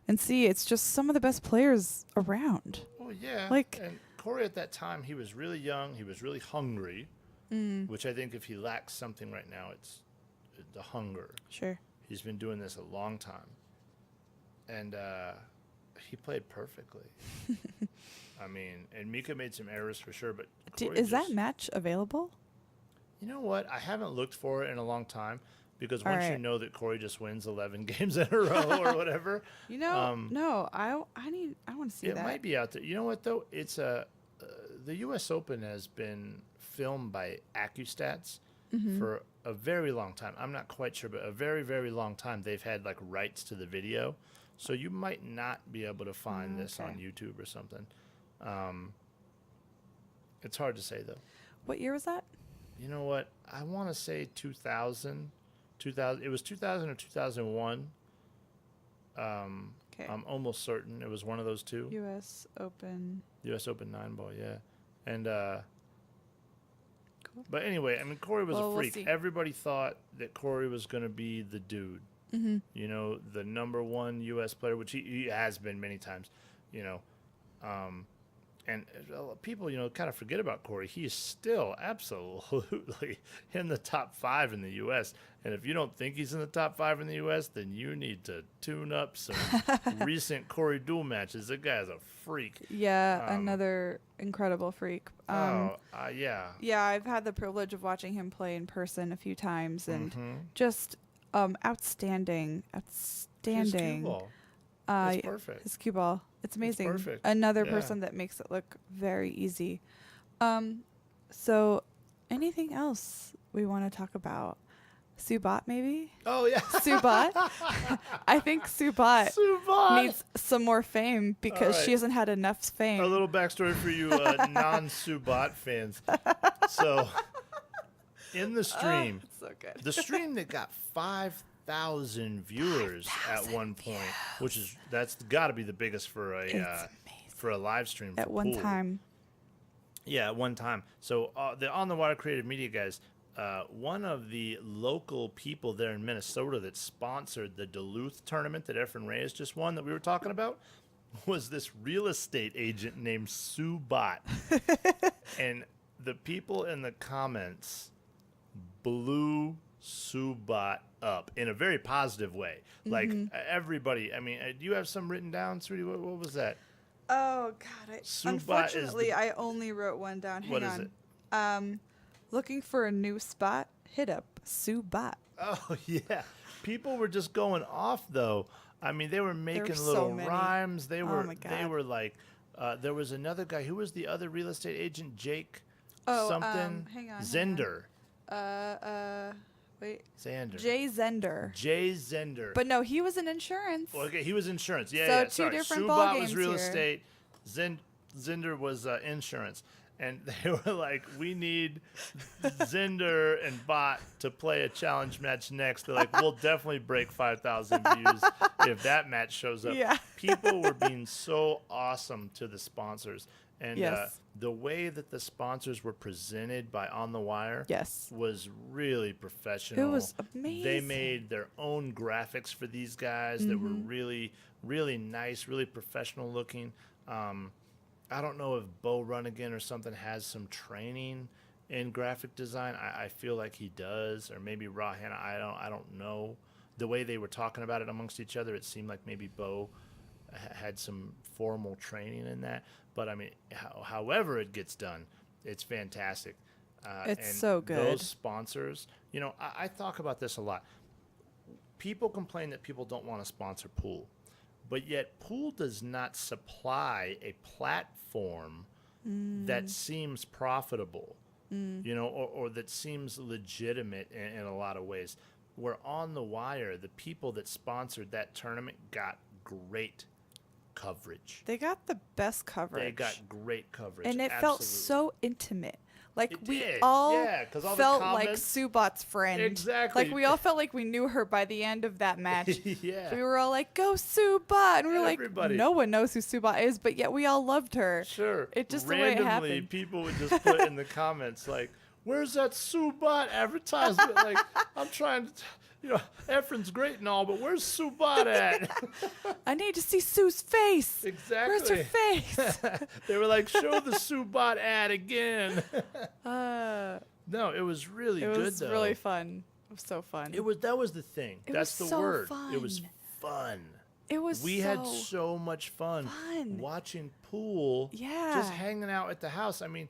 Speaker 2: And C, it's just some of the best players around.
Speaker 1: Oh, yeah. And Corey at that time, he was really young. He was really hungry, which I think if he lacks something right now, it's the hunger.
Speaker 2: Sure.
Speaker 1: He's been doing this a long time. And he played perfectly. I mean, and Mika made some errors for sure, but
Speaker 2: Is that match available?
Speaker 1: You know what? I haven't looked for it in a long time because once you know that Corey just wins 11 games in a row or whatever.
Speaker 2: No, I want to see that.
Speaker 1: It might be out there. You know what, though? It's the U.S. Open has been filmed by AccuStats for a very long time. I'm not quite sure, but a very, very long time. They've had, rights to the video. So you might not be able to find this on YouTube or something. It's hard to say, though.
Speaker 2: What year was that?
Speaker 1: You know what? I want to say 2000. It was 2000 or 2001. I'm almost certain it was one of those two.
Speaker 2: U.S. Open.
Speaker 1: U.S. Open 9-ball, yeah. And cool. But anyway, I mean, Corey was a freak.
Speaker 2: We'll see.
Speaker 1: Everybody thought that Corey was going to be the dude.
Speaker 2: Mm-hmm.
Speaker 1: The number 1 U.S. player, which he has been many times. And people, kind of forget about Corey. He is still absolutely in the top 5 in the U.S. And if you don't think he's in the top 5 in the U.S., then you need to tune up some recent Corey Deuel matches. The guy's a freak.
Speaker 2: Yeah, another incredible freak.
Speaker 1: Yeah.
Speaker 2: Yeah, I've had the privilege of watching him play in person a few times, and just outstanding.
Speaker 1: His cue ball. It's perfect.
Speaker 2: His cue ball. It's amazing.
Speaker 1: It's perfect.
Speaker 2: Another person that makes it look very easy. So anything else we want to talk about? Subat, maybe?
Speaker 1: Oh, yeah.
Speaker 2: Subat? I think Subat needs some more fame because she hasn't had enough fame.
Speaker 1: A little backstory for you non-Subat fans. So, in the stream,
Speaker 2: so good.
Speaker 1: the stream that got 5,000 viewers at one point, that's got to be the biggest for a live stream
Speaker 2: at one time.
Speaker 1: Yeah, at one time. So the On the Water Creative Media guys, one of the local people there in Minnesota that sponsored the Duluth tournament that Efren Reyes just won that we were talking about was this real estate agent named Sue Bott. And the people in the comments blew Subat up in a very positive way. Like everybody. I mean, do you have some written down, sweetie? What was that?
Speaker 2: Oh God! Unfortunately, I only wrote one down. Hang on.
Speaker 1: What is it?
Speaker 2: Looking for a new spot? Hit up Subat.
Speaker 1: Oh yeah. People were just going off though. I mean, they were making little rhymes. They were. They were like. There was another guy. Who was the other real estate agent? Jake. Something.
Speaker 2: Hang on.
Speaker 1: Zender.
Speaker 2: Wait.
Speaker 1: Zender.
Speaker 2: Jay Zender.
Speaker 1: Jay Zender.
Speaker 2: But no, he was in insurance.
Speaker 1: Well, okay, he was insurance. Yeah,
Speaker 2: so
Speaker 1: yeah.
Speaker 2: two different
Speaker 1: Subat
Speaker 2: ball games
Speaker 1: was real
Speaker 2: here.
Speaker 1: estate. Zender was insurance. And they were like, we need Zender and Bot to play a challenge match next. They're like, we'll definitely break 5,000 views if that match shows up.
Speaker 2: Yeah.
Speaker 1: People were being so awesome to the sponsors. And the way that the sponsors were presented by On the Wire was really professional.
Speaker 2: It was amazing.
Speaker 1: They made their own graphics for these guys that were really, really nice, really professional looking. I don't know if Bo Runnigan or something has some training in graphic design. I feel like he does, or maybe Raw Hanna. I don't know. The way they were talking about it amongst each other, it seemed like maybe Bo had some formal training in that. But I mean, however it gets done, it's fantastic.
Speaker 2: It's
Speaker 1: and
Speaker 2: so good.
Speaker 1: Those sponsors, I talk about this a lot. people complain that people don't want to sponsor pool, but yet pool does not supply a platform that seems profitable, or that seems legitimate in a lot of ways. Where on the wire, the people that sponsored that tournament got great coverage.
Speaker 2: They got the best coverage.
Speaker 1: They got great coverage.
Speaker 2: And it felt so intimate. Like
Speaker 1: It
Speaker 2: we
Speaker 1: did.
Speaker 2: all
Speaker 1: Yeah, 'cause all the
Speaker 2: felt like
Speaker 1: comments-
Speaker 2: Subot's friend.
Speaker 1: Exactly.
Speaker 2: Like we all felt like we knew her by the end of that match.
Speaker 1: Yeah.
Speaker 2: We were all like, "Go Subot!" And we were like,
Speaker 1: Everybody.
Speaker 2: "No one knows who Subot is," but yet we all loved her.
Speaker 1: Sure.
Speaker 2: It just
Speaker 1: randomly,
Speaker 2: the way it happened.
Speaker 1: people would just put in the comments like, "Where's that Subot advertisement?" Like, I'm trying to, Efren's great and all, but where's Subot at?
Speaker 2: I need to see Sue's face.
Speaker 1: Exactly.
Speaker 2: Where's her face?
Speaker 1: They were like, "Show the Subot ad again." No, it was really
Speaker 2: It
Speaker 1: good
Speaker 2: was
Speaker 1: though.
Speaker 2: really fun. It was so fun.
Speaker 1: That was the thing.
Speaker 2: It
Speaker 1: That's
Speaker 2: was
Speaker 1: the
Speaker 2: so
Speaker 1: word. It was
Speaker 2: fun.
Speaker 1: fun.
Speaker 2: It was
Speaker 1: We had so much fun watching pool.
Speaker 2: Yeah.
Speaker 1: Just hanging out at the house. I mean,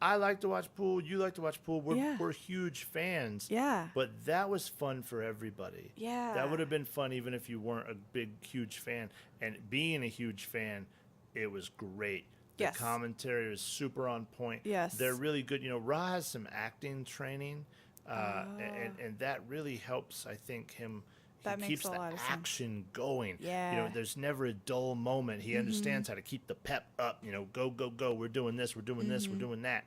Speaker 1: I like to watch pool. You like to watch pool.
Speaker 2: Yeah.
Speaker 1: We're huge fans.
Speaker 2: Yeah.
Speaker 1: But that was fun for everybody.
Speaker 2: Yeah.
Speaker 1: That would have been fun even if you weren't a big, huge fan. And being a huge fan, it was great. The
Speaker 2: Yes.
Speaker 1: commentary was super on point.
Speaker 2: Yes.
Speaker 1: They're really good. Ra has some acting training, and that really helps, I think, him.
Speaker 2: That
Speaker 1: He
Speaker 2: makes
Speaker 1: keeps
Speaker 2: a
Speaker 1: the
Speaker 2: lot of sense.
Speaker 1: action going.
Speaker 2: Yeah.
Speaker 1: There's never a dull moment. He understands how to keep the pep up. Go, go, go. We're doing this. We're doing this. We're doing that.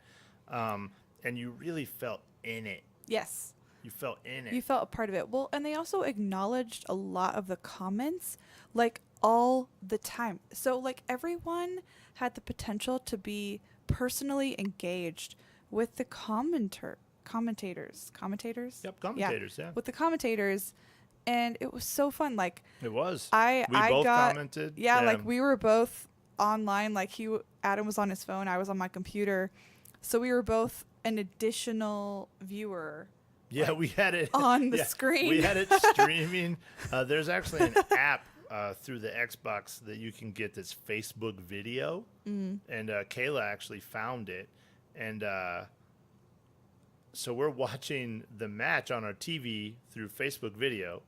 Speaker 1: And you really felt in it.
Speaker 2: Yes.
Speaker 1: You felt in it.
Speaker 2: You felt a part of it. Well, and they also acknowledged a lot of the comments, like all the time. So, like, everyone had the potential to be personally engaged with the commentators.
Speaker 1: Yep, commentators, yeah.
Speaker 2: With the commentators. And it was so fun. Like,
Speaker 1: It was.
Speaker 2: I
Speaker 1: both
Speaker 2: got,
Speaker 1: commented.
Speaker 2: Yeah, like we were both online. Like Adam was on his phone, I was on my computer. So we were both an additional viewer.
Speaker 1: Yeah, we had it
Speaker 2: on the screen.
Speaker 1: We had it streaming. There's actually an app through the Xbox that you can get this Facebook video, and Kayla actually found it, and so we're watching the match on our TV through Facebook video.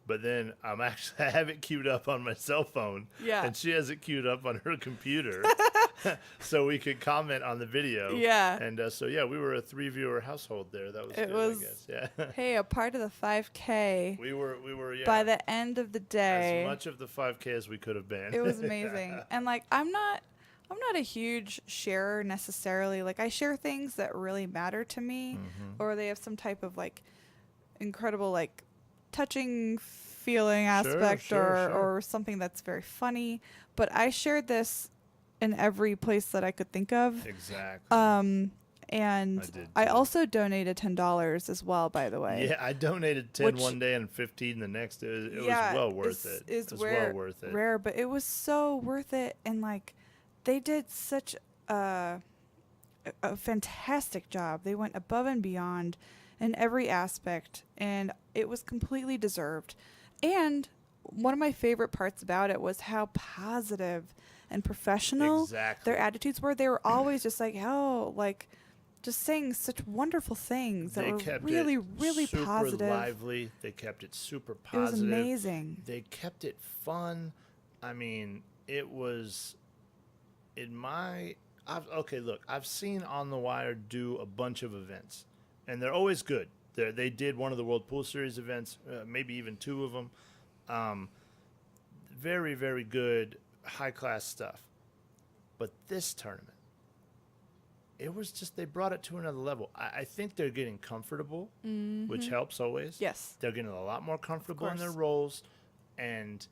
Speaker 1: But then I have it queued up on my cell phone, and she has it queued up on her computer, so we could comment on the video.
Speaker 2: Yeah.
Speaker 1: And we were a 3-viewer household there. That was good, I guess. Yeah.
Speaker 2: Hey, a part of the 5K.
Speaker 1: We were. Yeah.
Speaker 2: By the end of the day,
Speaker 1: as much of the 5K as we could have been.
Speaker 2: It was amazing. And like, I'm not a huge sharer necessarily. Like, I share things that really matter to me, or they have some type of like incredible like touching feeling aspect or something that's very funny. But I shared this in every place that I could think of.
Speaker 1: Exactly.
Speaker 2: And I also donated $10 as well, by the way.
Speaker 1: Yeah, I donated 10 one day and 15 the next. It was well worth it. It was well worth it.
Speaker 2: Rare, but it was so worth it. And like, they did such a fantastic job. They went above and beyond in every aspect, and it was completely deserved. And one of my favorite parts about it was how positive and professional their attitudes were. They were always just like, just saying such wonderful things that were really, really
Speaker 1: super
Speaker 2: positive.
Speaker 1: Lively. They kept it super positive.
Speaker 2: It was amazing.
Speaker 1: They kept it fun. I mean, it was I've seen On the Wire do a bunch of events, and they're always good. They did one of the World Pool Series events, maybe even 2 of them. Very, very good, high-class stuff. But this tournament, it was just, they brought it to another level. I think they're getting comfortable, which helps always.
Speaker 2: Yes.
Speaker 1: They're getting a lot more comfortable in their roles, and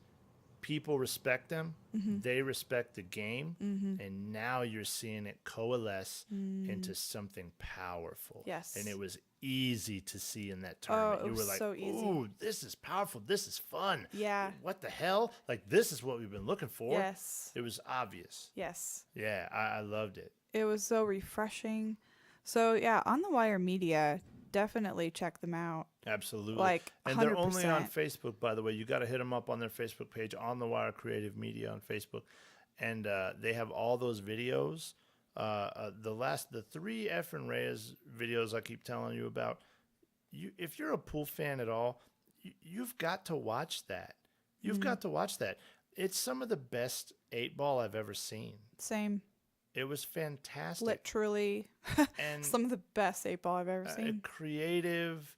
Speaker 1: people respect them. They respect the game, and now you're seeing it coalesce into something powerful.
Speaker 2: Yes.
Speaker 1: And it was easy to see in that tournament.
Speaker 2: Oh, it
Speaker 1: you were
Speaker 2: was
Speaker 1: like,
Speaker 2: so easy.
Speaker 1: ooh, this is powerful. This is fun.
Speaker 2: Yeah.
Speaker 1: What the hell? Like, this is what we've been looking for.
Speaker 2: Yes.
Speaker 1: It was obvious.
Speaker 2: Yes.
Speaker 1: Yeah, I loved it.
Speaker 2: It was so refreshing. So, yeah, On the Wire Media, definitely check them out.
Speaker 1: Absolutely.
Speaker 2: Like, 100%.
Speaker 1: And they're only on Facebook, by the way. You got to hit them up on their Facebook page, On the Wire Creative Media on Facebook. And they have all those videos. The 3 Efren Reyes videos I keep telling you about, if you're a pool fan at all, you've got to watch that. You've got to watch that. It's some of the best 8-ball I've ever seen.
Speaker 2: Same.
Speaker 1: It was fantastic.
Speaker 2: Literally
Speaker 1: And
Speaker 2: some of the best 8-ball I've ever seen.
Speaker 1: Creative,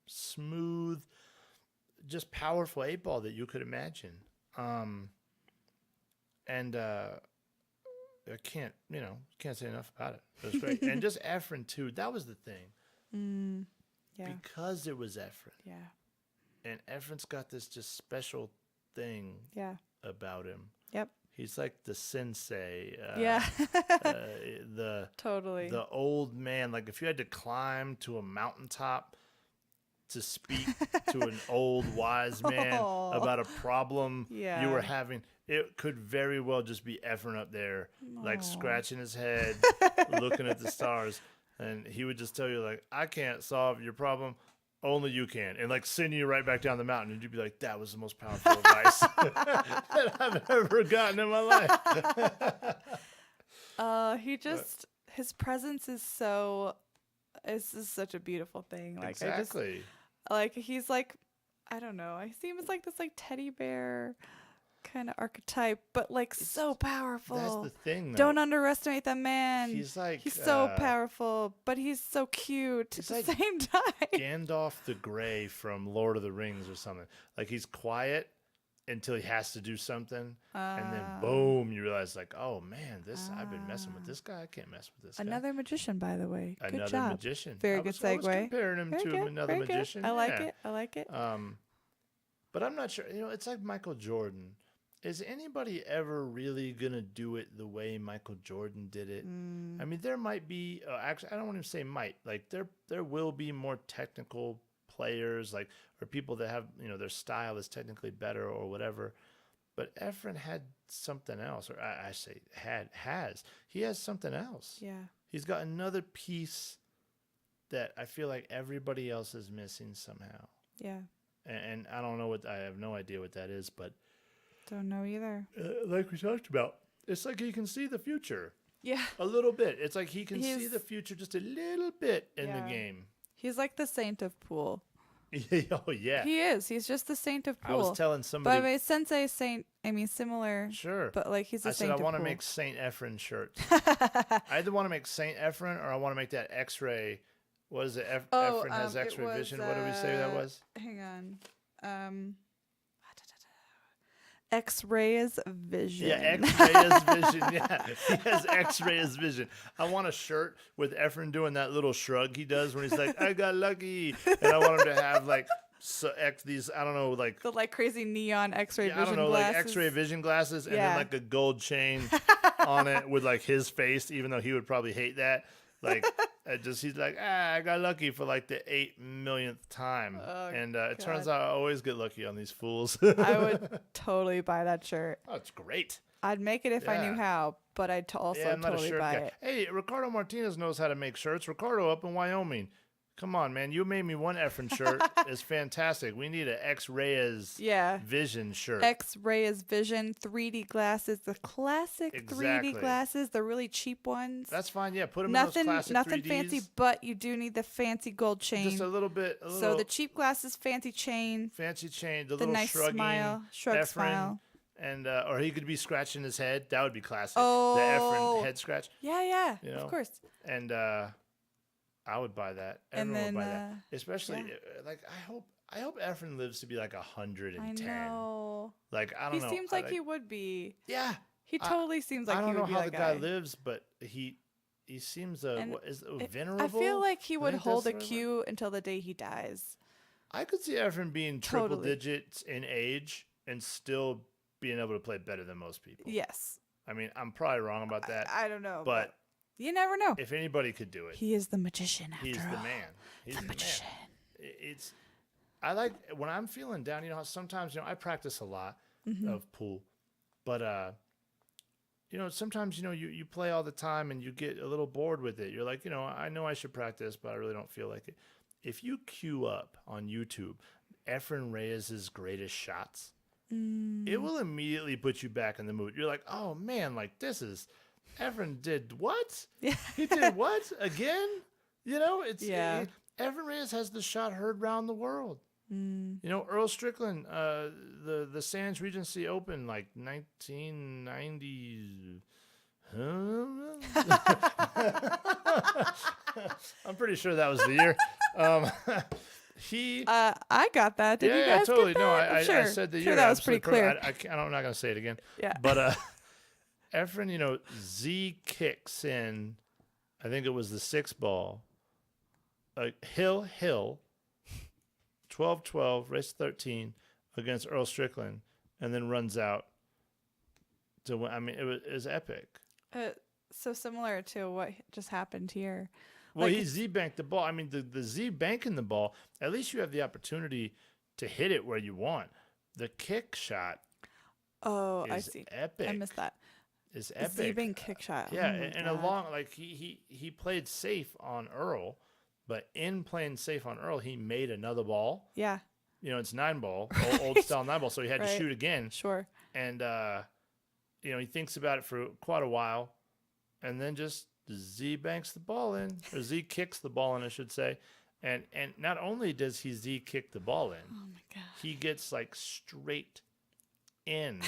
Speaker 1: smooth, just powerful 8-ball that you could imagine. I can't say enough about it. It was great. And just Efren too. That was the thing.
Speaker 2: Yeah.
Speaker 1: Because it was Efren.
Speaker 2: Yeah.
Speaker 1: And Efren's got this just special thing about him.
Speaker 2: Yep.
Speaker 1: He's like the sensei.
Speaker 2: Totally.
Speaker 1: The old man. Like if you had to climb to a mountaintop to speak to an old wise man about a problem you were having, it could very well just be Efren up there, like scratching his head, looking at the stars. And he would just tell you, like, I can't solve your problem. Only you can. And, like, send you right back down the mountain. And you'd be like, that was the most powerful advice that I've ever gotten in my life.
Speaker 2: His presence is so, it's just such a beautiful thing. Like,
Speaker 1: exactly.
Speaker 2: He's like, I don't know. I see him as, like, this, like, teddy bear kind of archetype, but like so powerful.
Speaker 1: That's the thing, though.
Speaker 2: Don't underestimate that man.
Speaker 1: He's
Speaker 2: so powerful, but he's so cute at the same time.
Speaker 1: Gandalf the Grey from Lord of the Rings or something. Like he's quiet until he has to do something, and then boom, you realize like, oh man, I've been messing with this guy. I can't mess with this guy.
Speaker 2: Another magician, by the way. Good
Speaker 1: Another
Speaker 2: job.
Speaker 1: magician.
Speaker 2: Very good segue.
Speaker 1: I was comparing him to another magician.
Speaker 2: I like it.
Speaker 1: But I'm not sure. It's like Michael Jordan. Is anybody ever really going to do it the way Michael Jordan did it? I mean, there might be, actually, I don't want to say might. Like, there will be more technical players, like, or people that have, their style is technically better or whatever. But Efren had something else, or I say has. He has something else.
Speaker 2: Yeah.
Speaker 1: He's got another piece that I feel like everybody else is missing somehow.
Speaker 2: Yeah.
Speaker 1: And I don't know I have no idea what that is, but.
Speaker 2: Don't know either.
Speaker 1: Like we talked about, it's like he can see the future.
Speaker 2: Yeah.
Speaker 1: A little bit. It's like he can see the future just a little bit in the game.
Speaker 2: He's like the saint of pool.
Speaker 1: Oh, yeah.
Speaker 2: He is. He's just the saint of pool.
Speaker 1: I was telling somebody.
Speaker 2: By the way, sensei, saint, similar.
Speaker 1: Sure.
Speaker 2: But like he's a saint of pool.
Speaker 1: I want to make Saint Efren shirts. I either want to make Saint Efren or I want to make that X-ray. What is it? Efren has X-ray vision. What did we say that was?
Speaker 2: Hang on. X-Reyes vision.
Speaker 1: Yeah, X-Reyes vision. Yeah, he has X-Reyes vision. I want a shirt with Efren doing that little shrug he does when he's like, "I got lucky," and I want him to have like these, I don't know, like
Speaker 2: the like crazy neon X-ray vision
Speaker 1: I don't know,
Speaker 2: glasses.
Speaker 1: like X-ray vision glasses, and then like a gold chain on it with like his face, even though he would probably hate that. Like, he's like, I got lucky for like the 8 millionth time. Oh, and it turns out I always get lucky on these fools.
Speaker 2: I would totally buy that shirt.
Speaker 1: Oh, it's great.
Speaker 2: I'd make it if I knew how, but I'd also totally buy it.
Speaker 1: Hey, Ricardo Martinez knows how to make shirts. Ricardo up in Wyoming. Come on, man. You made me one Efren shirt. It's fantastic. We need an X-Reyes vision shirt.
Speaker 2: X-Reyes vision, 3D glasses, the classic 3D glasses, the really cheap ones.
Speaker 1: That's fine. Yeah, put them in those classic
Speaker 2: Nothing
Speaker 1: 3Ds.
Speaker 2: Fancy, but you do need the fancy gold chain.
Speaker 1: Just a little bit.
Speaker 2: So the cheap glasses, fancy chain.
Speaker 1: Fancy chain, the
Speaker 2: little
Speaker 1: nice
Speaker 2: shrug
Speaker 1: Efren,
Speaker 2: smile.
Speaker 1: And or he could be scratching his head. That would be classic.
Speaker 2: Oh.
Speaker 1: The Efren head scratch.
Speaker 2: Yeah, of course.
Speaker 1: And I would buy that. Everyone would buy that. Especially like I hope Efren lives to be like 110.
Speaker 2: I know.
Speaker 1: Like I don't know.
Speaker 2: He seems like he would be.
Speaker 1: Yeah.
Speaker 2: He totally seems like he would be.
Speaker 1: I don't know how the
Speaker 2: guy
Speaker 1: guy lives, but he seems venerable.
Speaker 2: I feel like he would hold a queue until the day he dies.
Speaker 1: I could see Efren being triple digits in age and still being able to play better than most people.
Speaker 2: Yes.
Speaker 1: I mean, I'm probably wrong about that.
Speaker 2: I don't know.
Speaker 1: But
Speaker 2: you never know.
Speaker 1: If anybody could do it.
Speaker 2: He is the magician after
Speaker 1: all. He's the man. He's the magician. I like when I'm feeling down, how sometimes, I practice a lot of pool. But sometimes, you play all the time and you get a little bored with it. You're like, I know I should practice, but I really don't feel like it. If you queue up on YouTube Efren Reyes' greatest shots, it will immediately put you back in the mood. You're like, oh man, like this is Efren did what?
Speaker 2: Yeah.
Speaker 1: He did what again? Efren Reyes has the shot heard around the world.
Speaker 2: Mm.
Speaker 1: You know, Earl Strickland, the Sands Regency Open, like 1990. I'm pretty sure that was the year. He,
Speaker 2: I got that. Did you guys
Speaker 1: totally.
Speaker 2: get that?
Speaker 1: No,
Speaker 2: I'm
Speaker 1: I
Speaker 2: sure.
Speaker 1: said the
Speaker 2: Sure
Speaker 1: year.
Speaker 2: that was pretty
Speaker 1: absolutely
Speaker 2: clear.
Speaker 1: I'm not going to say it again.
Speaker 2: Yeah.
Speaker 1: But Efren, you know, Z kicks in, I think it was the 6 ball. Hill, 12-12, race 13 against Earl Strickland, and then runs out to win. I mean, it was epic.
Speaker 2: So similar to what just happened here.
Speaker 1: Well,
Speaker 2: Like,
Speaker 1: he Z-banked the ball. I mean, the Z-banking the ball, at least you have the opportunity to hit it where you want. The kick shot
Speaker 2: oh, I
Speaker 1: is
Speaker 2: see.
Speaker 1: epic.
Speaker 2: I missed that.
Speaker 1: Is epic.
Speaker 2: Z-Bang kick shot.
Speaker 1: Yeah,
Speaker 2: Oh my
Speaker 1: and
Speaker 2: God.
Speaker 1: along, like, he played safe on Earl, but in playing safe on Earl, he made another ball.
Speaker 2: Yeah,
Speaker 1: You know, it's 9 ball, old style 9 ball, so he had to
Speaker 2: Right.
Speaker 1: shoot again.
Speaker 2: sure.
Speaker 1: And, you know, he thinks about it for quite a while, and then just Z banks the ball in, or Z kicks the ball in, I should say. And not only does he Z kick the ball in,
Speaker 2: Oh my God.
Speaker 1: he gets like straight in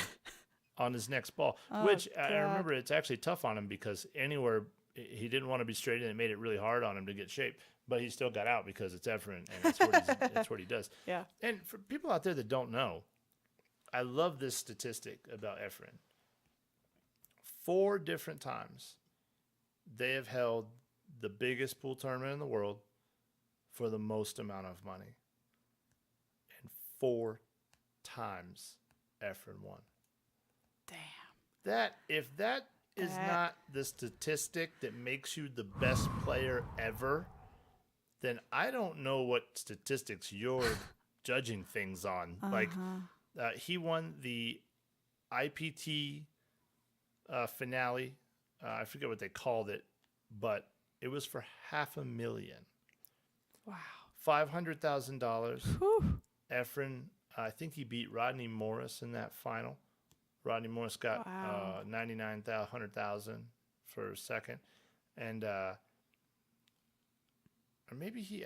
Speaker 1: on his next ball,
Speaker 2: Oh,
Speaker 1: which I
Speaker 2: God.
Speaker 1: remember it's actually tough on him because anywhere he didn't want to be straight in. It made it really hard on him to get shape, but he still got out because it's Efren and that's what he does.
Speaker 2: Yeah.
Speaker 1: And for people out there that don't know, I love this statistic about Efren. 4 different times they have held the biggest pool tournament in the world for the most amount of money. And 4 times Efren won.
Speaker 2: Damn.
Speaker 1: If that is
Speaker 2: That-
Speaker 1: not the statistic that makes you the best player ever, then I don't know what statistics you're judging things on. Like, he won the IPT finale. I forget what they called it, but it was for $500,000.
Speaker 2: Wow.
Speaker 1: $500,000.
Speaker 2: Whew.
Speaker 1: Efren, I think he beat Rodney Morris in that final. Rodney Morris got
Speaker 2: Wow.
Speaker 1: 100,000 for second, and or maybe he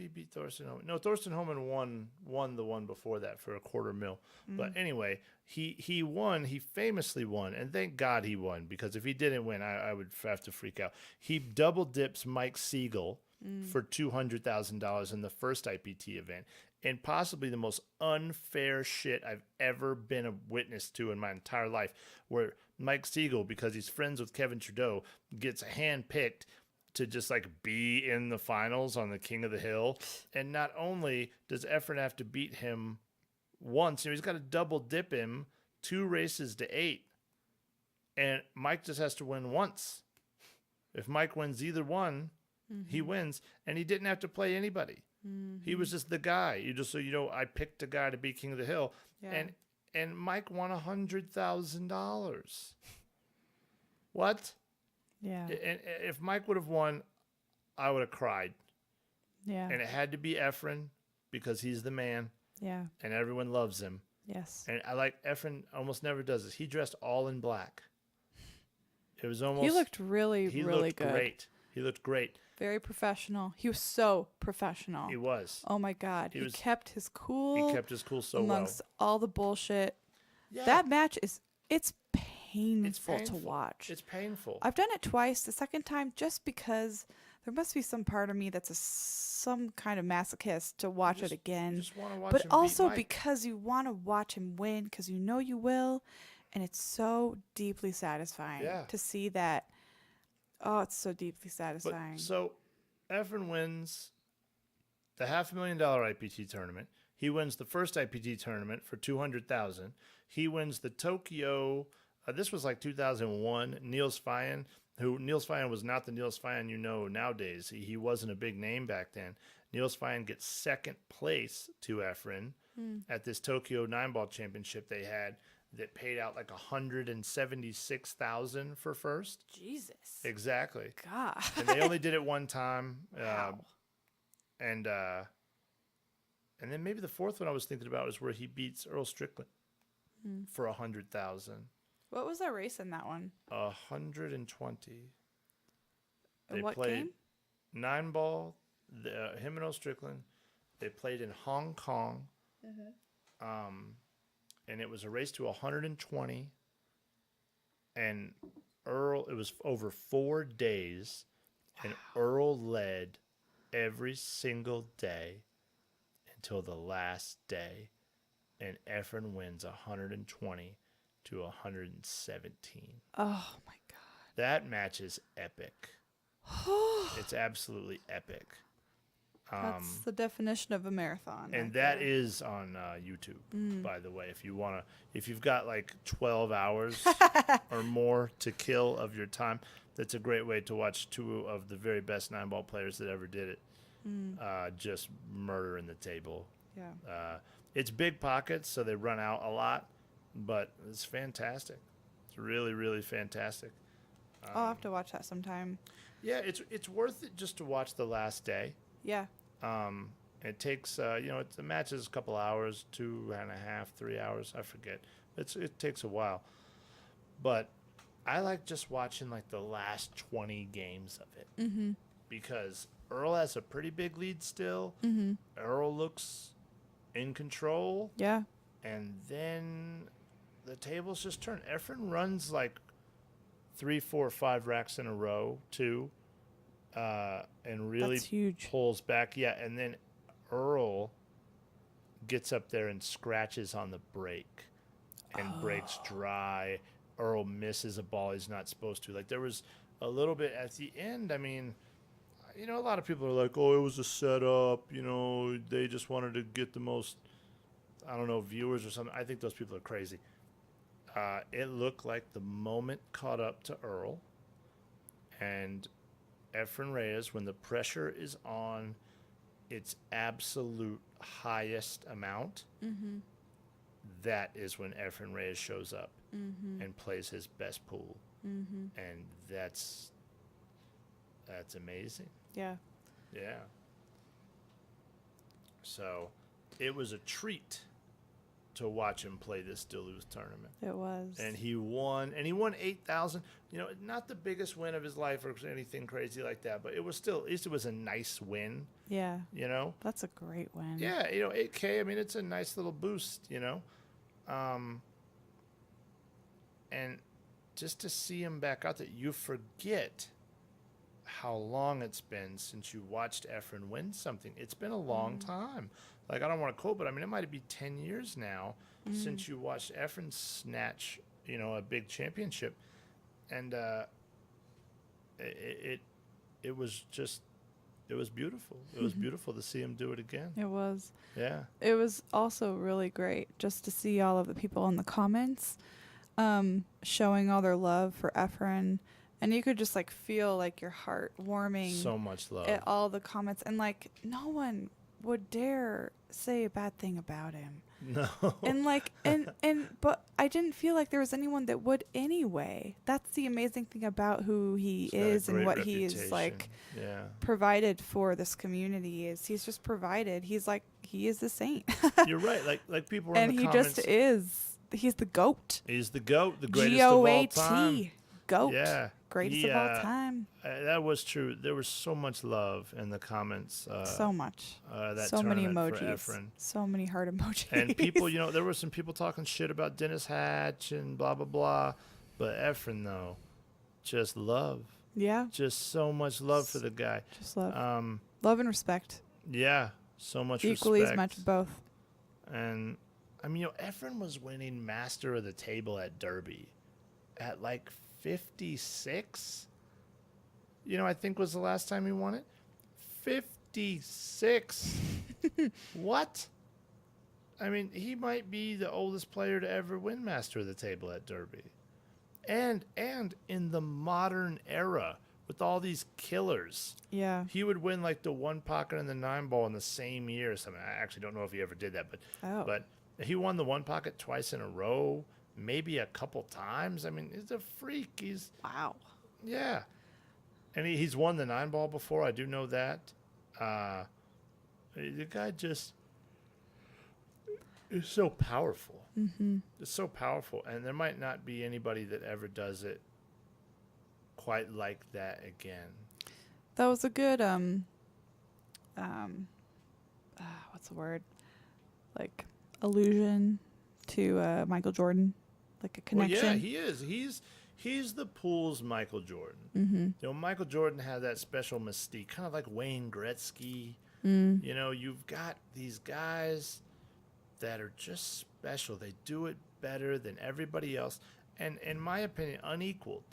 Speaker 1: beat Thorsten Homan. No, Thorsten Homan won the one before that for $250,000. But anyway, he won. He famously won, and thank God he won, because if he didn't win, I would have to freak out. He double dips Mike Siegel for $200,000 in the first IPT event, and possibly the most unfair shit I've ever been a witness to in my entire life, where Mike Siegel, because he's friends with Kevin Trudeau, gets handpicked to just like be in the finals on the King of the Hill. And not only does Efren have to beat him once, you know, he's got to double dip him 2 races to 8. And Mike just has to win once. If Mike wins either one, he wins. And he didn't have to play anybody. He was just the guy. You just, so you know, I picked a guy to be King of the Hill.
Speaker 2: Yeah.
Speaker 1: And Mike won $100,000. What?
Speaker 2: Yeah.
Speaker 1: And if Mike would have won, I would have cried.
Speaker 2: Yeah.
Speaker 1: And it had to be Efren because he's the man
Speaker 2: Yeah.
Speaker 1: and everyone loves him.
Speaker 2: Yes.
Speaker 1: And I like Efren almost never does this. He dressed all in black. It was almost.
Speaker 2: He looked really,
Speaker 1: he
Speaker 2: really
Speaker 1: looked
Speaker 2: good.
Speaker 1: great. He looked great.
Speaker 2: Very professional. He was so professional.
Speaker 1: He was.
Speaker 2: Oh my God. He kept his cool.
Speaker 1: He kept his cool so
Speaker 2: amongst
Speaker 1: well.
Speaker 2: all the bullshit.
Speaker 1: Yeah.
Speaker 2: That match it's painful to
Speaker 1: painful.
Speaker 2: watch.
Speaker 1: It's painful.
Speaker 2: I've done it twice. The second time, just because there must be some part of me that's some kind of masochist to watch it again.
Speaker 1: You just want to watch
Speaker 2: But
Speaker 1: him beat
Speaker 2: also
Speaker 1: Mike.
Speaker 2: because you want to watch him win, because you know you will, and it's so deeply satisfying to see that. Oh, it's so deeply satisfying.
Speaker 1: But, so Efren wins the $500,000 IPT tournament. He wins the first IPT tournament for $200,000. He wins the Tokyo. This was like 2001. Niels Feijen, Niels Feijen was not the Niels Feijen you know nowadays. He wasn't a big name back then. Niels Feijen gets second place to Efren at this Tokyo 9-ball championship they had that paid out like $176,000 for first.
Speaker 2: Jesus.
Speaker 1: Exactly.
Speaker 2: God.
Speaker 1: And they only did it one time.
Speaker 2: Wow.
Speaker 1: And then maybe the fourth one I was thinking about was where he beats Earl Strickland for $100,000.
Speaker 2: What was the race in that one?
Speaker 1: 120. They
Speaker 2: What
Speaker 1: played
Speaker 2: game?
Speaker 1: 9-ball. Him and Earl Strickland. They played in Hong Kong. And it was a race to 120. And Earl, it was over 4 days. And Earl led every single day until the last day. And Efren wins 120 to 117.
Speaker 2: Oh my God.
Speaker 1: That match is epic. It's absolutely epic.
Speaker 2: That's the definition of a marathon.
Speaker 1: And
Speaker 2: right
Speaker 1: that
Speaker 2: there.
Speaker 1: is on YouTube, by the way. If you've got like 12 hours or more to kill of your time, that's a great way to watch two of the very best 9-ball players that ever did it just murdering the table.
Speaker 2: Yeah.
Speaker 1: It's big pockets, so they run out a lot, but it's fantastic. It's really, really fantastic.
Speaker 2: I'll have to watch that sometime.
Speaker 1: Yeah, it's worth it just to watch the last day.
Speaker 2: Yeah.
Speaker 1: It takes, the match is a couple hours, 2.5, 3 hours, I forget. It takes a while. But I like just watching like the last 20 games of it. Because Earl has a pretty big lead still. Earl looks in control.
Speaker 2: Yeah.
Speaker 1: And then the tables just turn. Efren runs like 3, 4, 5 racks in a row, too. And really
Speaker 2: That's huge.
Speaker 1: pulls back. Yeah, and then Earl gets up there and scratches on the break and breaks dry. Earl misses a ball he's not supposed to. Like, there was a little bit at the end. I mean, a lot of people are like, oh, it was a setup. They just wanted to get the most, I don't know, viewers or something. I think those people are crazy. It looked like the moment caught up to Earl. And Efren Reyes, when the pressure is on its absolute highest amount, that is when Efren Reyes shows up and plays his best pool. And that's amazing.
Speaker 2: Yeah.
Speaker 1: Yeah. So it was a treat to watch him play this Duluth tournament.
Speaker 2: It was.
Speaker 1: And he won 8,000. Not the biggest win of his life or anything crazy like that, but it was still, at least it was a nice win.
Speaker 2: Yeah.
Speaker 1: You know?
Speaker 2: That's a great win.
Speaker 1: Yeah, 8K, I mean, it's a nice little boost, and just to see him back out there, you forget how long it's been since you watched Efren win something. It's been a long time. Like, I don't want to quote, but I mean, it might be 10 years now since you watched Efren snatch, a big championship. And it was just, it was beautiful. It was beautiful to see him do it again.
Speaker 2: It was.
Speaker 1: Yeah.
Speaker 2: It was also really great just to see all of the people in the comments showing all their love for Efren. And you could just feel your heart warming.
Speaker 1: So much love.
Speaker 2: At all the comments. And no one would dare say a bad thing about him.
Speaker 1: No.
Speaker 2: And but I didn't feel like there was anyone that would anyway. That's the amazing thing about who he is and what he is provided for this community is he's just provided. He is the saint.
Speaker 1: You're right. Like people were
Speaker 2: and
Speaker 1: in the
Speaker 2: he
Speaker 1: comments.
Speaker 2: Just is. He's the GOAT.
Speaker 1: He's the GOAT, the greatest of all time.
Speaker 2: GOAT. GOAT.
Speaker 1: Yeah.
Speaker 2: Greatest of all time.
Speaker 1: That was true. There was so much love in the comments.
Speaker 2: So much.
Speaker 1: That
Speaker 2: so many
Speaker 1: tournament
Speaker 2: emojis.
Speaker 1: for Efren.
Speaker 2: So many heart emojis.
Speaker 1: And people, there were some people talking shit about Dennis Hatch and blah, blah, blah. But Efren, though, just love.
Speaker 2: Yeah.
Speaker 1: Just so much love for the guy.
Speaker 2: Just love. Love and respect.
Speaker 1: Yeah. So much
Speaker 2: Equally
Speaker 1: respect.
Speaker 2: as much both.
Speaker 1: And, I mean, Efren was winning Master of the Table at Derby at 56. I think was the last time he won it. 56. What? I mean, he might be the oldest player to ever win Master of the Table at Derby. And in the modern era with all these killers.
Speaker 2: Yeah.
Speaker 1: He would win the 1 pocket and the 9-ball in the same year or something. I actually don't know if he ever did that, but he won the 1 pocket twice in a row, maybe a couple times. I mean, he's a freak.
Speaker 2: Wow.
Speaker 1: Yeah. And he's won the 9-ball before. I do know that. The guy just is so powerful. Mm-hmm. It's so powerful. And there might not be anybody that ever does it quite like that again.
Speaker 2: That was a good what's the word? Like allusion to Michael Jordan, like a connection.
Speaker 1: Well, yeah, he is. He's the pool's Michael Jordan.
Speaker 2: Mm-hmm.
Speaker 1: You know, Michael Jordan had that special mystique, kind of like Wayne Gretzky.
Speaker 2: Mm.
Speaker 1: You know, you've got these guys that are just special. They do it better than everybody else, and in my opinion, unequaled.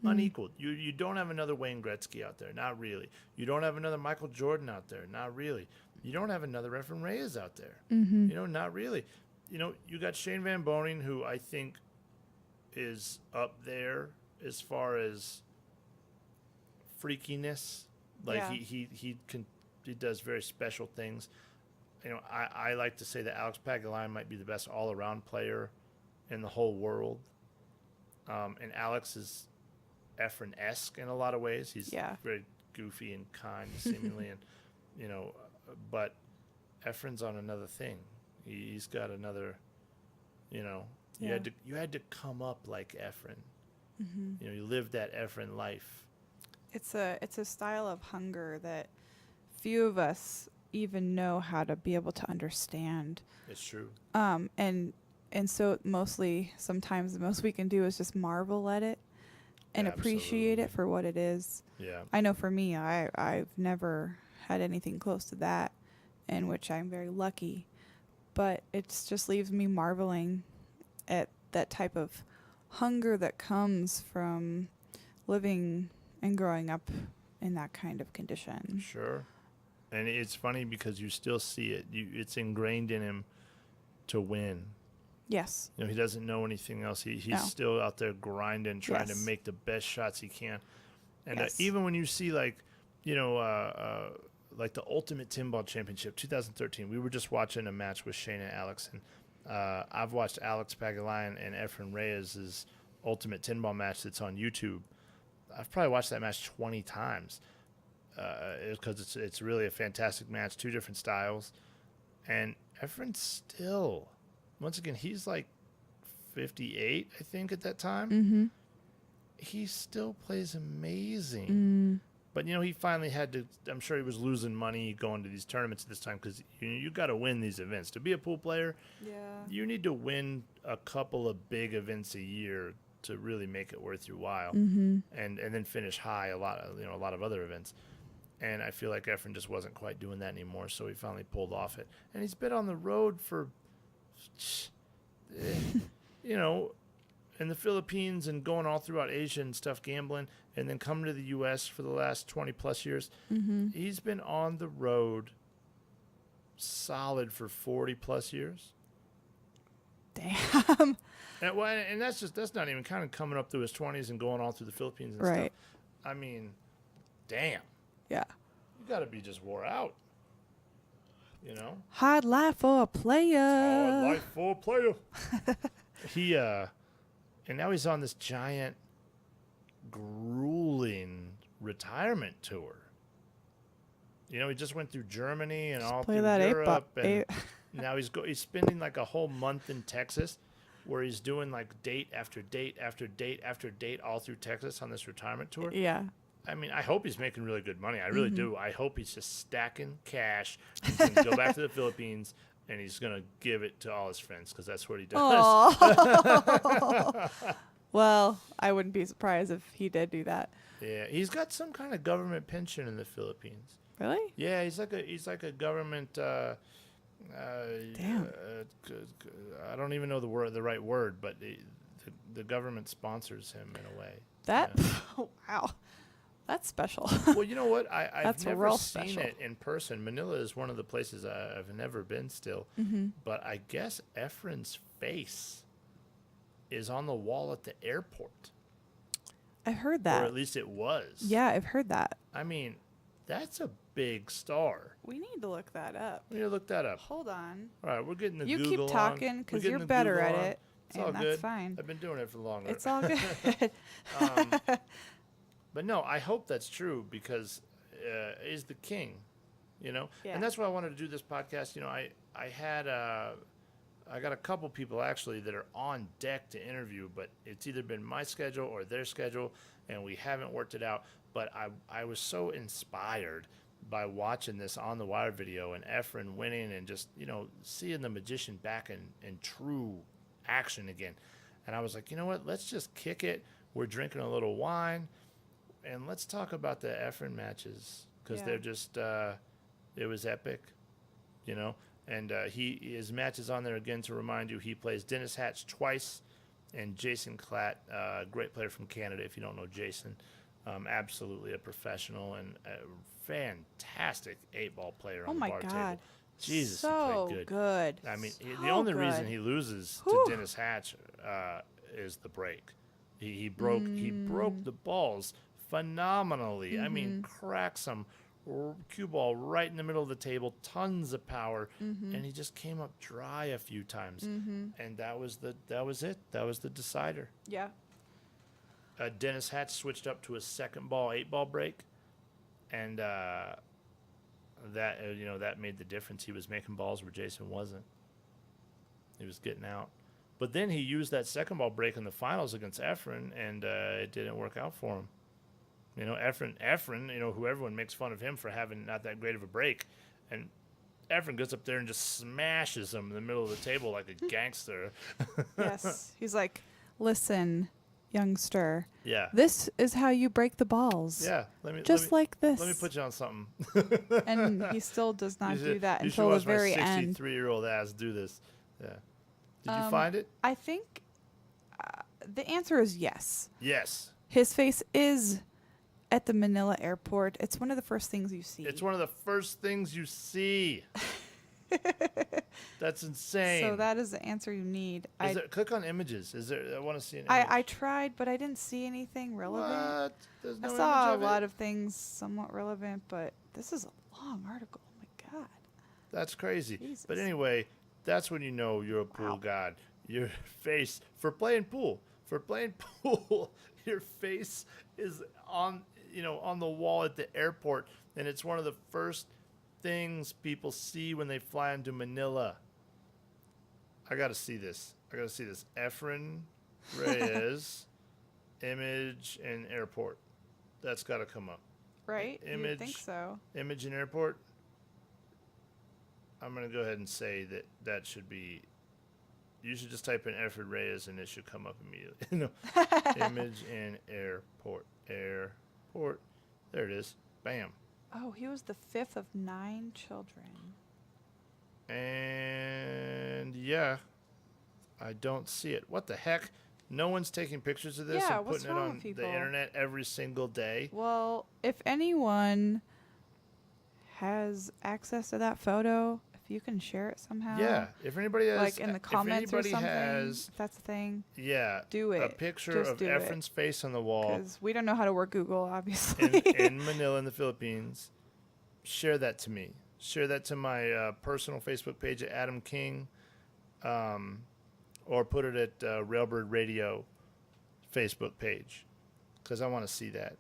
Speaker 1: Unequaled. You don't have another Wayne Gretzky out there, not really. You don't have another Michael Jordan out there, not really. You don't have another Efren Reyes out there,
Speaker 2: Mm-hmm.
Speaker 1: you know, not really. You know, you got Shane Van Boening, who I think is up there as far as freakiness. Like
Speaker 2: Yeah.
Speaker 1: he does very special things. You know, I like to say that Alex Pagulayan might be the best all around player in the whole world. And Alex is Efren-esque in a lot of ways. He's
Speaker 2: Yeah.
Speaker 1: very goofy and kind, seemingly, and you know, but Efren's on another thing. He's got another, you know.
Speaker 2: Yeah.
Speaker 1: You had to come up like Efren.
Speaker 2: Mm-hmm.
Speaker 1: You know, you lived that Efren life.
Speaker 2: It's a style of hunger that few of us even know how to be able to understand.
Speaker 1: It's true.
Speaker 2: And so mostly sometimes the most we can do is just marvel at it and appreciate it for what it is.
Speaker 1: Yeah.
Speaker 2: I know for me, I've never had anything close to that, in which I'm very lucky. But it just leaves me marveling at that type of hunger that comes from living and growing up in that kind of condition.
Speaker 1: Sure. And it's funny because you still see it. It's ingrained in him to win.
Speaker 2: Yes.
Speaker 1: You know, he doesn't know anything else. He's
Speaker 2: No.
Speaker 1: still out there grinding, trying to
Speaker 2: Yes.
Speaker 1: make the best shots he can. And
Speaker 2: Yes.
Speaker 1: even when you see, like, you know, like the Ultimate Tin Ball Championship, 2013, we were just watching a match with Shane and Alex. And I've watched Alex Pagulayan and Efren Reyes' Ultimate Tin Ball match that's on YouTube. I've probably watched that match 20 times because it's really a fantastic match, two different styles. And Efren still, once again, he's like 58, I think, at that time.
Speaker 2: Mm-hmm.
Speaker 1: He still plays amazing.
Speaker 2: Mm.
Speaker 1: But, you know, he finally had to, I'm sure he was losing money going to these tournaments at this time because you got to win these events. To be a pool player,
Speaker 2: Yeah.
Speaker 1: you need to win a couple of big events a year to really make it worth your while,
Speaker 2: Mm-hmm.
Speaker 1: and then finish high a lot of other events. And I feel like Efren just wasn't quite doing that anymore, so he finally pulled off it. And he's been on the road for, you know, in the Philippines and going all throughout Asia and stuff, gambling, and then coming to the U.S. for the last 20 plus years.
Speaker 2: Mm-hmm.
Speaker 1: He's been on the road solid for 40 plus years.
Speaker 2: Damn.
Speaker 1: And that's not even kind of coming up through his 20s and going all through the Philippines and
Speaker 2: Right.
Speaker 1: stuff. I mean, damn.
Speaker 2: Yeah.
Speaker 1: You got to be just wore out. You know?
Speaker 2: Hard life for a player.
Speaker 1: Hard life for a player. And now he's on this giant, grueling retirement tour. You know, he just went through Germany and all
Speaker 2: Play
Speaker 1: through
Speaker 2: that
Speaker 1: Europe, and
Speaker 2: eight.
Speaker 1: now he's spending like a whole month in Texas, where he's doing like date after date after date after date all through Texas on this retirement tour.
Speaker 2: Yeah.
Speaker 1: I mean, I hope he's making really good money. I really
Speaker 2: Mm-hmm.
Speaker 1: do. I hope he's just stacking cash. He's going to go back to the Philippines, and he's going to give it to all his friends because that's what he does.
Speaker 2: Aw. Well, I wouldn't be surprised if he did do that.
Speaker 1: Yeah, he's got some kind of government pension in the Philippines.
Speaker 2: Really?
Speaker 1: Yeah, he's like a government.
Speaker 2: Damn.
Speaker 1: I don't even know the right word, but the government sponsors him in a way.
Speaker 2: That?
Speaker 1: Yeah.
Speaker 2: Wow. That's special.
Speaker 1: Well, you know what? I've
Speaker 2: That's
Speaker 1: never
Speaker 2: real
Speaker 1: seen
Speaker 2: special.
Speaker 1: it in person. Manila is one of the places I've never been still.
Speaker 2: Mm-hmm.
Speaker 1: But I guess Efren's face is on the wall at the airport.
Speaker 2: I've heard
Speaker 1: Or
Speaker 2: that.
Speaker 1: at least it was.
Speaker 2: Yeah, I've heard that.
Speaker 1: I mean, that's a big star.
Speaker 2: We need to look that up.
Speaker 1: We need to look that up.
Speaker 2: Hold on.
Speaker 1: All right, we're getting the
Speaker 2: You
Speaker 1: Google
Speaker 2: keep
Speaker 1: on.
Speaker 2: talking
Speaker 1: We're
Speaker 2: because
Speaker 1: getting
Speaker 2: you're
Speaker 1: the
Speaker 2: better
Speaker 1: Google
Speaker 2: at
Speaker 1: on.
Speaker 2: it.
Speaker 1: It's all
Speaker 2: And that's
Speaker 1: good.
Speaker 2: fine.
Speaker 1: I've been doing it for longer.
Speaker 2: It's all good.
Speaker 1: But no, I hope that's true because he's the king, you know?
Speaker 2: Yeah.
Speaker 1: And that's why I wanted to do this podcast. You know, I got a couple people actually that are on deck to interview, but it's either been my schedule or their schedule, and we haven't worked it out. But I was so inspired by watching this on the wire video and Efren winning and just, seeing the magician back in true action again. And I was like, you know what? Let's just kick it. We're drinking a little wine, and let's talk about the Efren matches because they're just, it was epic, And his match is on there again to remind you. He plays Dennis Hatch twice, and Jason Klatt, great player from Canada. If you don't know Jason, absolutely a professional and a fantastic 8-ball player on the bar table. Jesus,
Speaker 2: so
Speaker 1: he played
Speaker 2: good.
Speaker 1: I mean,
Speaker 2: so
Speaker 1: the only
Speaker 2: good.
Speaker 1: reason he loses to Dennis Hatch is the break. He broke the balls phenomenally. I mean, cracked some cue ball right in the middle of the table, tons of power, and he just came up dry a few times, and that was it. That was the decider.
Speaker 2: Yeah.
Speaker 1: Dennis Hatch switched up to a second ball 8-ball break, and that made the difference. He was making balls where Jason wasn't. He was getting out. But then he used that second ball break in the finals against Efren, and it didn't work out for him. Efren, who everyone makes fun of him for having not that great of a break, and Efren gets up there and just smashes him in the middle of the table like a gangster.
Speaker 2: Yes. He's like, listen, youngster.
Speaker 1: Yeah.
Speaker 2: This is how you break the balls.
Speaker 1: Yeah.
Speaker 2: Like this.
Speaker 1: Let me put you on something.
Speaker 2: And he still does not do that
Speaker 1: you
Speaker 2: until the
Speaker 1: should watch
Speaker 2: very
Speaker 1: my
Speaker 2: end.
Speaker 1: 63-year-old ass do this. Yeah. Did you find it?
Speaker 2: I think the answer is yes.
Speaker 1: Yes.
Speaker 2: His face is at the Manila airport. It's one of the first things you see.
Speaker 1: It's one of the first things you see. That's insane.
Speaker 2: So that is the answer you need.
Speaker 1: Click on images. I want to see an image.
Speaker 2: I tried, but I didn't see anything relevant.
Speaker 1: What? There's no
Speaker 2: I saw a
Speaker 1: image of
Speaker 2: lot
Speaker 1: it?
Speaker 2: of things somewhat relevant, but this is a long article. Oh my God.
Speaker 1: That's crazy.
Speaker 2: Jesus.
Speaker 1: But anyway, that's when you know you're a pool god. Your face for playing pool. Your face is on the wall at the airport, and it's one of the first things people see when they fly into Manila. I got to see this. Efren Reyes image and airport. That's got to come up.
Speaker 2: Right?
Speaker 1: Image.
Speaker 2: You'd think so.
Speaker 1: Image and airport. I'm going to go ahead and say that should be. You should just type in Efren Reyes and it should come up immediately. Image and airport. Airport. There it is. Bam.
Speaker 2: Oh, he was the 5th of 9 children.
Speaker 1: And yeah, I don't see it. What the heck? No one's taking pictures of this
Speaker 2: Yeah,
Speaker 1: and
Speaker 2: what's
Speaker 1: putting it
Speaker 2: wrong
Speaker 1: on
Speaker 2: with
Speaker 1: the
Speaker 2: people?
Speaker 1: internet every single day.
Speaker 2: Well, if anyone has access to that photo, if you can share it somehow.
Speaker 1: Yeah, if anybody has,
Speaker 2: like in the comments or
Speaker 1: if anybody
Speaker 2: something,
Speaker 1: has,
Speaker 2: if that's a thing.
Speaker 1: yeah,
Speaker 2: Do it.
Speaker 1: a picture
Speaker 2: Just
Speaker 1: of
Speaker 2: do it.
Speaker 1: Efren's face on the wall
Speaker 2: Because we don't know how to work Google, obviously.
Speaker 1: in Manila in the Philippines. Share that to me. Share that to my personal Facebook page at Adam King, or put it at Railbird Radio Facebook page, because I want to see that.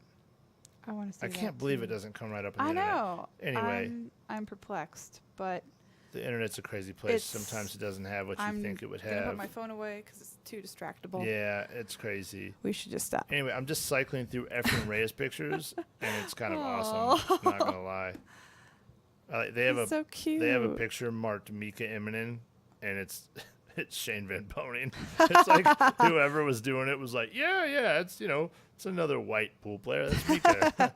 Speaker 2: I want to see
Speaker 1: I
Speaker 2: that
Speaker 1: can't believe
Speaker 2: too.
Speaker 1: it doesn't come right up on the
Speaker 2: I
Speaker 1: internet.
Speaker 2: know.
Speaker 1: Anyway.
Speaker 2: I'm perplexed, but
Speaker 1: The internet's a crazy place.
Speaker 2: It's-
Speaker 1: Sometimes it doesn't have what you
Speaker 2: I'm
Speaker 1: think it would
Speaker 2: gonna put
Speaker 1: have.
Speaker 2: my phone away because it's too distractible.
Speaker 1: Yeah, it's crazy.
Speaker 2: We should just stop.
Speaker 1: Anyway, I'm just cycling through Efren Reyes pictures, and it's kind of awesome. Not gonna lie. They have
Speaker 2: He's so cute.
Speaker 1: They have a picture marked Mika Immonen, and it's Shane Van Boning. It's like whoever was doing it was like, yeah, it's it's another white pool player. That's Mika.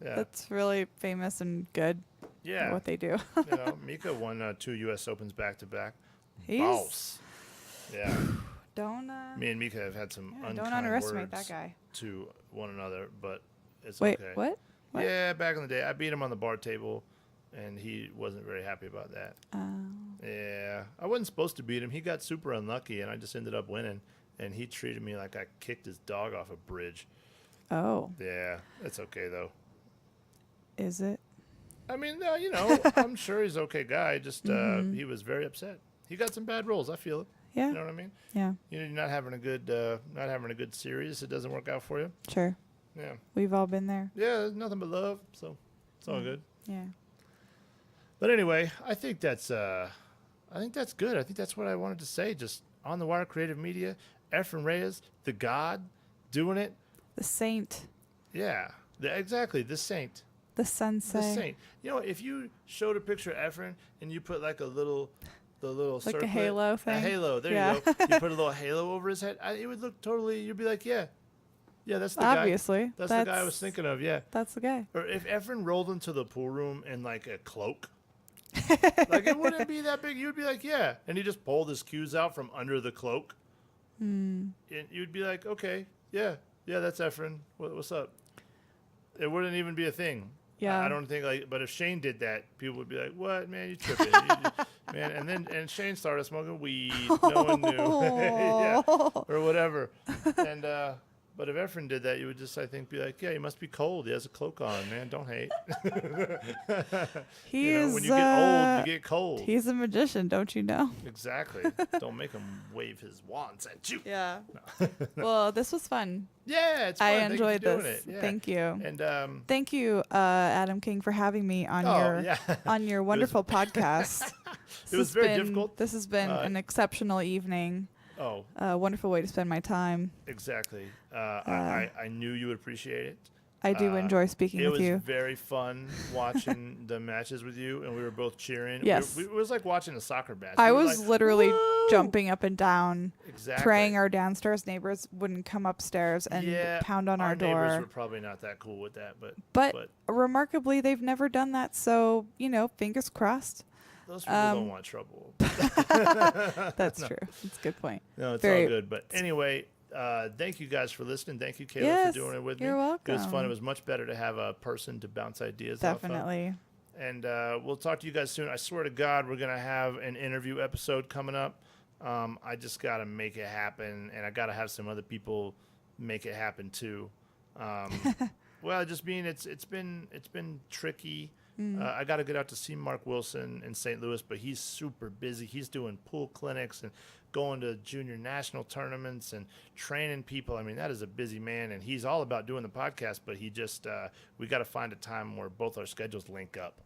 Speaker 1: Yeah,
Speaker 2: That's really famous and good for
Speaker 1: yeah.
Speaker 2: what they do.
Speaker 1: Mika won 2 U.S. Opens back to back.
Speaker 2: He's
Speaker 1: Boss. Yeah.
Speaker 2: don't
Speaker 1: Me and Mika have had some
Speaker 2: don't
Speaker 1: unkind
Speaker 2: underestimate
Speaker 1: words
Speaker 2: that guy.
Speaker 1: to one another, but it's
Speaker 2: Wait,
Speaker 1: okay.
Speaker 2: what?
Speaker 1: Yeah, back in the day, I beat him on the bar table, and he wasn't very happy about that. Yeah, I wasn't supposed to beat him. He got super unlucky, and I just ended up winning. And he treated me like I kicked his dog off a bridge.
Speaker 2: Oh,
Speaker 1: Yeah, it's okay though.
Speaker 2: is it?
Speaker 1: I mean, I'm sure he's an okay guy. Just he was very upset. He got some bad rolls. I feel it.
Speaker 2: Yeah.
Speaker 1: You know what I mean?
Speaker 2: Yeah,
Speaker 1: You're not having a good series. It doesn't work out for you.
Speaker 2: sure.
Speaker 1: Yeah.
Speaker 2: We've all been there.
Speaker 1: Yeah, there's nothing but love, so it's all good.
Speaker 2: Yeah.
Speaker 1: But anyway, I think that's good. I think that's what I wanted to say. Just on the wire, creative media, Efren Reyes, the God, doing it.
Speaker 2: The Saint.
Speaker 1: Yeah, exactly. The Saint.
Speaker 2: The sensei.
Speaker 1: The saint. You know, if you showed a picture of Efren and you put like the little
Speaker 2: Like
Speaker 1: circlet,
Speaker 2: a halo thing?
Speaker 1: A halo. There
Speaker 2: Yeah.
Speaker 1: you go. You put a little halo over his head. It would look totally. You'd be like, yeah, that's the guy.
Speaker 2: Obviously.
Speaker 1: That's the guy I was thinking of. Yeah.
Speaker 2: That's the guy.
Speaker 1: Or if Efren rolled into the pool room in like a cloak, like it wouldn't be that big. You'd be like, yeah, and he just pulled his cues out from under the cloak, and you'd be like, okay, yeah, that's Efren. What's up? It wouldn't even be a thing.
Speaker 2: Yeah.
Speaker 1: I don't think but if Shane did that, people would be like, "What, man? You tripping, man?" And Shane started smoking weed. No one knew, yeah, or whatever. And but if Efren did that, you would just, I think, be like, "Yeah, he must be cold. He has a cloak on, man. Don't hate." When you get old, you get cold.
Speaker 2: He's a magician, don't you know?
Speaker 1: Exactly. Don't make him wave his wands at you.
Speaker 2: Yeah. Well, this was fun.
Speaker 1: Yeah, it's fun.
Speaker 2: I
Speaker 1: Thank you
Speaker 2: enjoyed
Speaker 1: for doing
Speaker 2: this.
Speaker 1: it. Yeah.
Speaker 2: Thank you.
Speaker 1: And
Speaker 2: Thank you, Adam King, for having me on on your wonderful podcast.
Speaker 1: It was very difficult.
Speaker 2: This has been an exceptional evening.
Speaker 1: Oh,
Speaker 2: A wonderful way to spend my time.
Speaker 1: exactly. I knew you would appreciate it.
Speaker 2: I do enjoy speaking with you.
Speaker 1: It was very fun watching the matches with you, and we were both cheering.
Speaker 2: Yes.
Speaker 1: It was like watching a soccer match.
Speaker 2: I
Speaker 1: We were
Speaker 2: was
Speaker 1: like,
Speaker 2: literally
Speaker 1: "Woo!"
Speaker 2: jumping up and down,
Speaker 1: Exactly.
Speaker 2: praying our downstairs neighbors wouldn't come upstairs and pound on our
Speaker 1: neighbors
Speaker 2: door.
Speaker 1: were probably not that cool with that,
Speaker 2: But remarkably, they've never done that. So, fingers crossed.
Speaker 1: those people don't want trouble.
Speaker 2: That's true. That's a good point.
Speaker 1: No, it's all good. But anyway, thank you guys for listening. Thank you, Kayla, for doing it with me.
Speaker 2: You're welcome.
Speaker 1: It was fun. It was much better to have a person to bounce ideas
Speaker 2: Definitely.
Speaker 1: off of. And we'll talk to you guys soon. I swear to God, we're going to have an interview episode coming up. I just got to make it happen, and I got to have some other people make it happen too. Well, just being it's been tricky. I got to get out to see Mark Wilson in St. Louis, but he's super busy. He's doing pool clinics and going to junior national tournaments and training people. I mean, that is a busy man, and he's all about doing the podcast, but he just we got to find a time where both our schedules link up.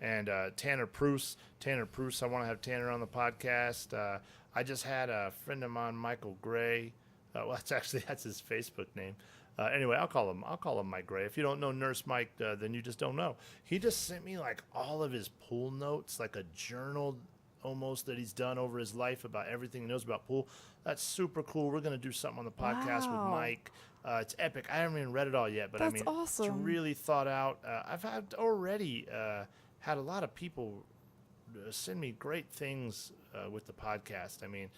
Speaker 1: And Tanner Pruce, I want to have Tanner on the podcast. I just had a friend of mine, Michael Gray. Well, that's his Facebook name. Anyway, I'll call him Mike Gray. If you don't know Nurse Mike, then you just don't know. He just sent me like all of his pool notes, like a journal almost that he's done over his life about everything he knows about pool. That's super cool. We're gonna do something on the podcast with Mike. It's epic. I haven't even read it all yet, but
Speaker 2: That's awesome.
Speaker 1: It's really thought out. I've already had a lot of people send me great things with the podcast. I mean,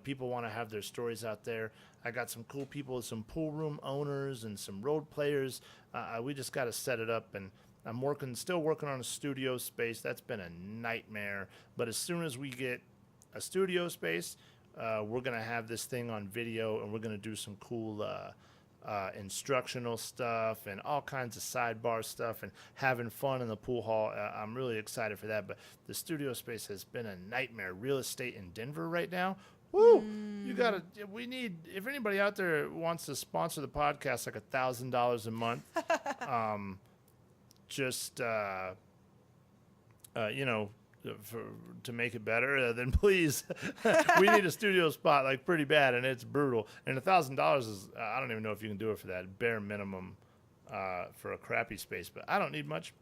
Speaker 1: people want to have their stories out there. I got some cool people, some pool room owners and some road players. We just got to set it up, and I'm still working on a studio space. That's been a nightmare. But as soon as we get a studio space, we're going to have this thing on video, and we're going to do some cool instructional stuff and all kinds of sidebar stuff and having fun in the pool hall. I'm really excited for that. But the studio space has been a nightmare. Real estate in Denver right now. Woo! We need, if anybody out there wants to sponsor the podcast, like $1,000 a month, to make it better, then please, we need a studio spot like pretty bad, and it's brutal. And $1,000 is, I don't even know if you can do it for that bare minimum for a crappy space, but I don't need much.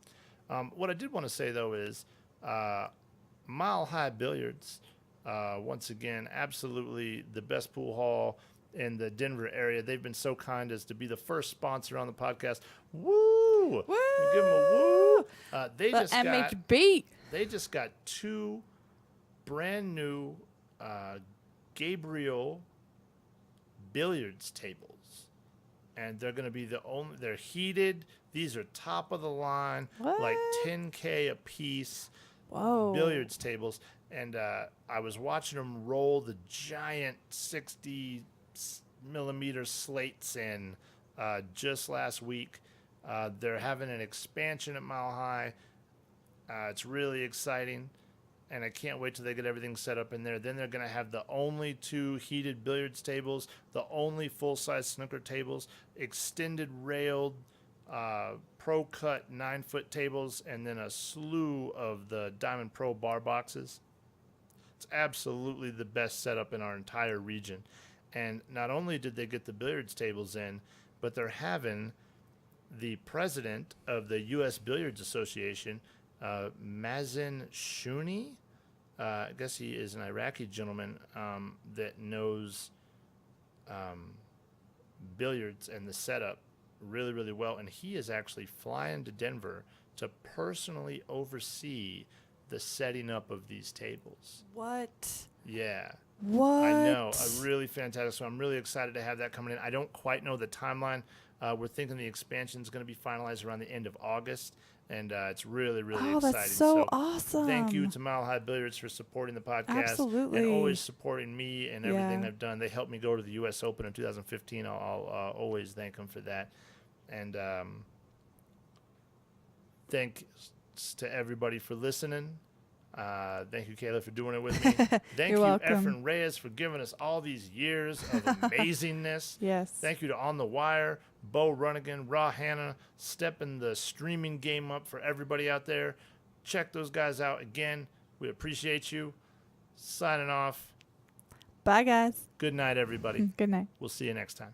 Speaker 1: What I did want to say though is Mile High Billiards, once again, absolutely the best pool hall in the Denver area. They've been so kind as to be the first sponsor on the podcast. Woo!
Speaker 2: Woo!
Speaker 1: Give them a woo.
Speaker 2: MHB.
Speaker 1: They just got 2 brand new Gabriel billiards tables, and they're going to be they're heated. These are top of the line, like $10K a piece.
Speaker 2: Whoa.
Speaker 1: Billiards tables. And I was watching them roll the giant 60 millimeter slates in just last week. They're having an expansion at Mile High. It's really exciting, and I can't wait till they get everything set up in there. Then they're going to have the only 2 heated billiards tables, the only full-size snooker tables, extended railed Pro Cut 9-foot tables, and then a slew of the Diamond Pro bar boxes. It's absolutely the best setup in our entire region. And not only did they get the billiards tables in, but they're having the president of the U.S. Billiards Association, Mazen Shuni. I guess he is an Iraqi gentleman that knows billiards and the setup really, really well. And he is actually flying to Denver to personally oversee the setting up of these tables.
Speaker 2: What?
Speaker 1: Yeah.
Speaker 2: What?
Speaker 1: I know. Really fantastic. So I'm really excited to have that coming in. I don't quite know the timeline. We're thinking the expansion is going to be finalized around the end of August. And it's really, really exciting.
Speaker 2: Oh, that's so awesome.
Speaker 1: Thank you to Mile High Billiards for supporting the podcast.
Speaker 2: Absolutely.
Speaker 1: And always supporting me and everything I've done. They helped me go to the U.S. Open in 2015. I'll always thank them for that. And thanks to everybody for listening. Thank you, Kayla, for doing it with me. Thank you,
Speaker 2: welcome.
Speaker 1: Efren Reyes, for giving us all these years of amazingness.
Speaker 2: Yes.
Speaker 1: Thank you to On the Wire, Bo Runnigan, Raw Hannah, stepping the streaming game up for everybody out there. Check those guys out. Again, we appreciate you. Signing off.
Speaker 2: Bye, guys.
Speaker 1: Good night, everybody.
Speaker 2: Good night.
Speaker 1: We'll see you next time.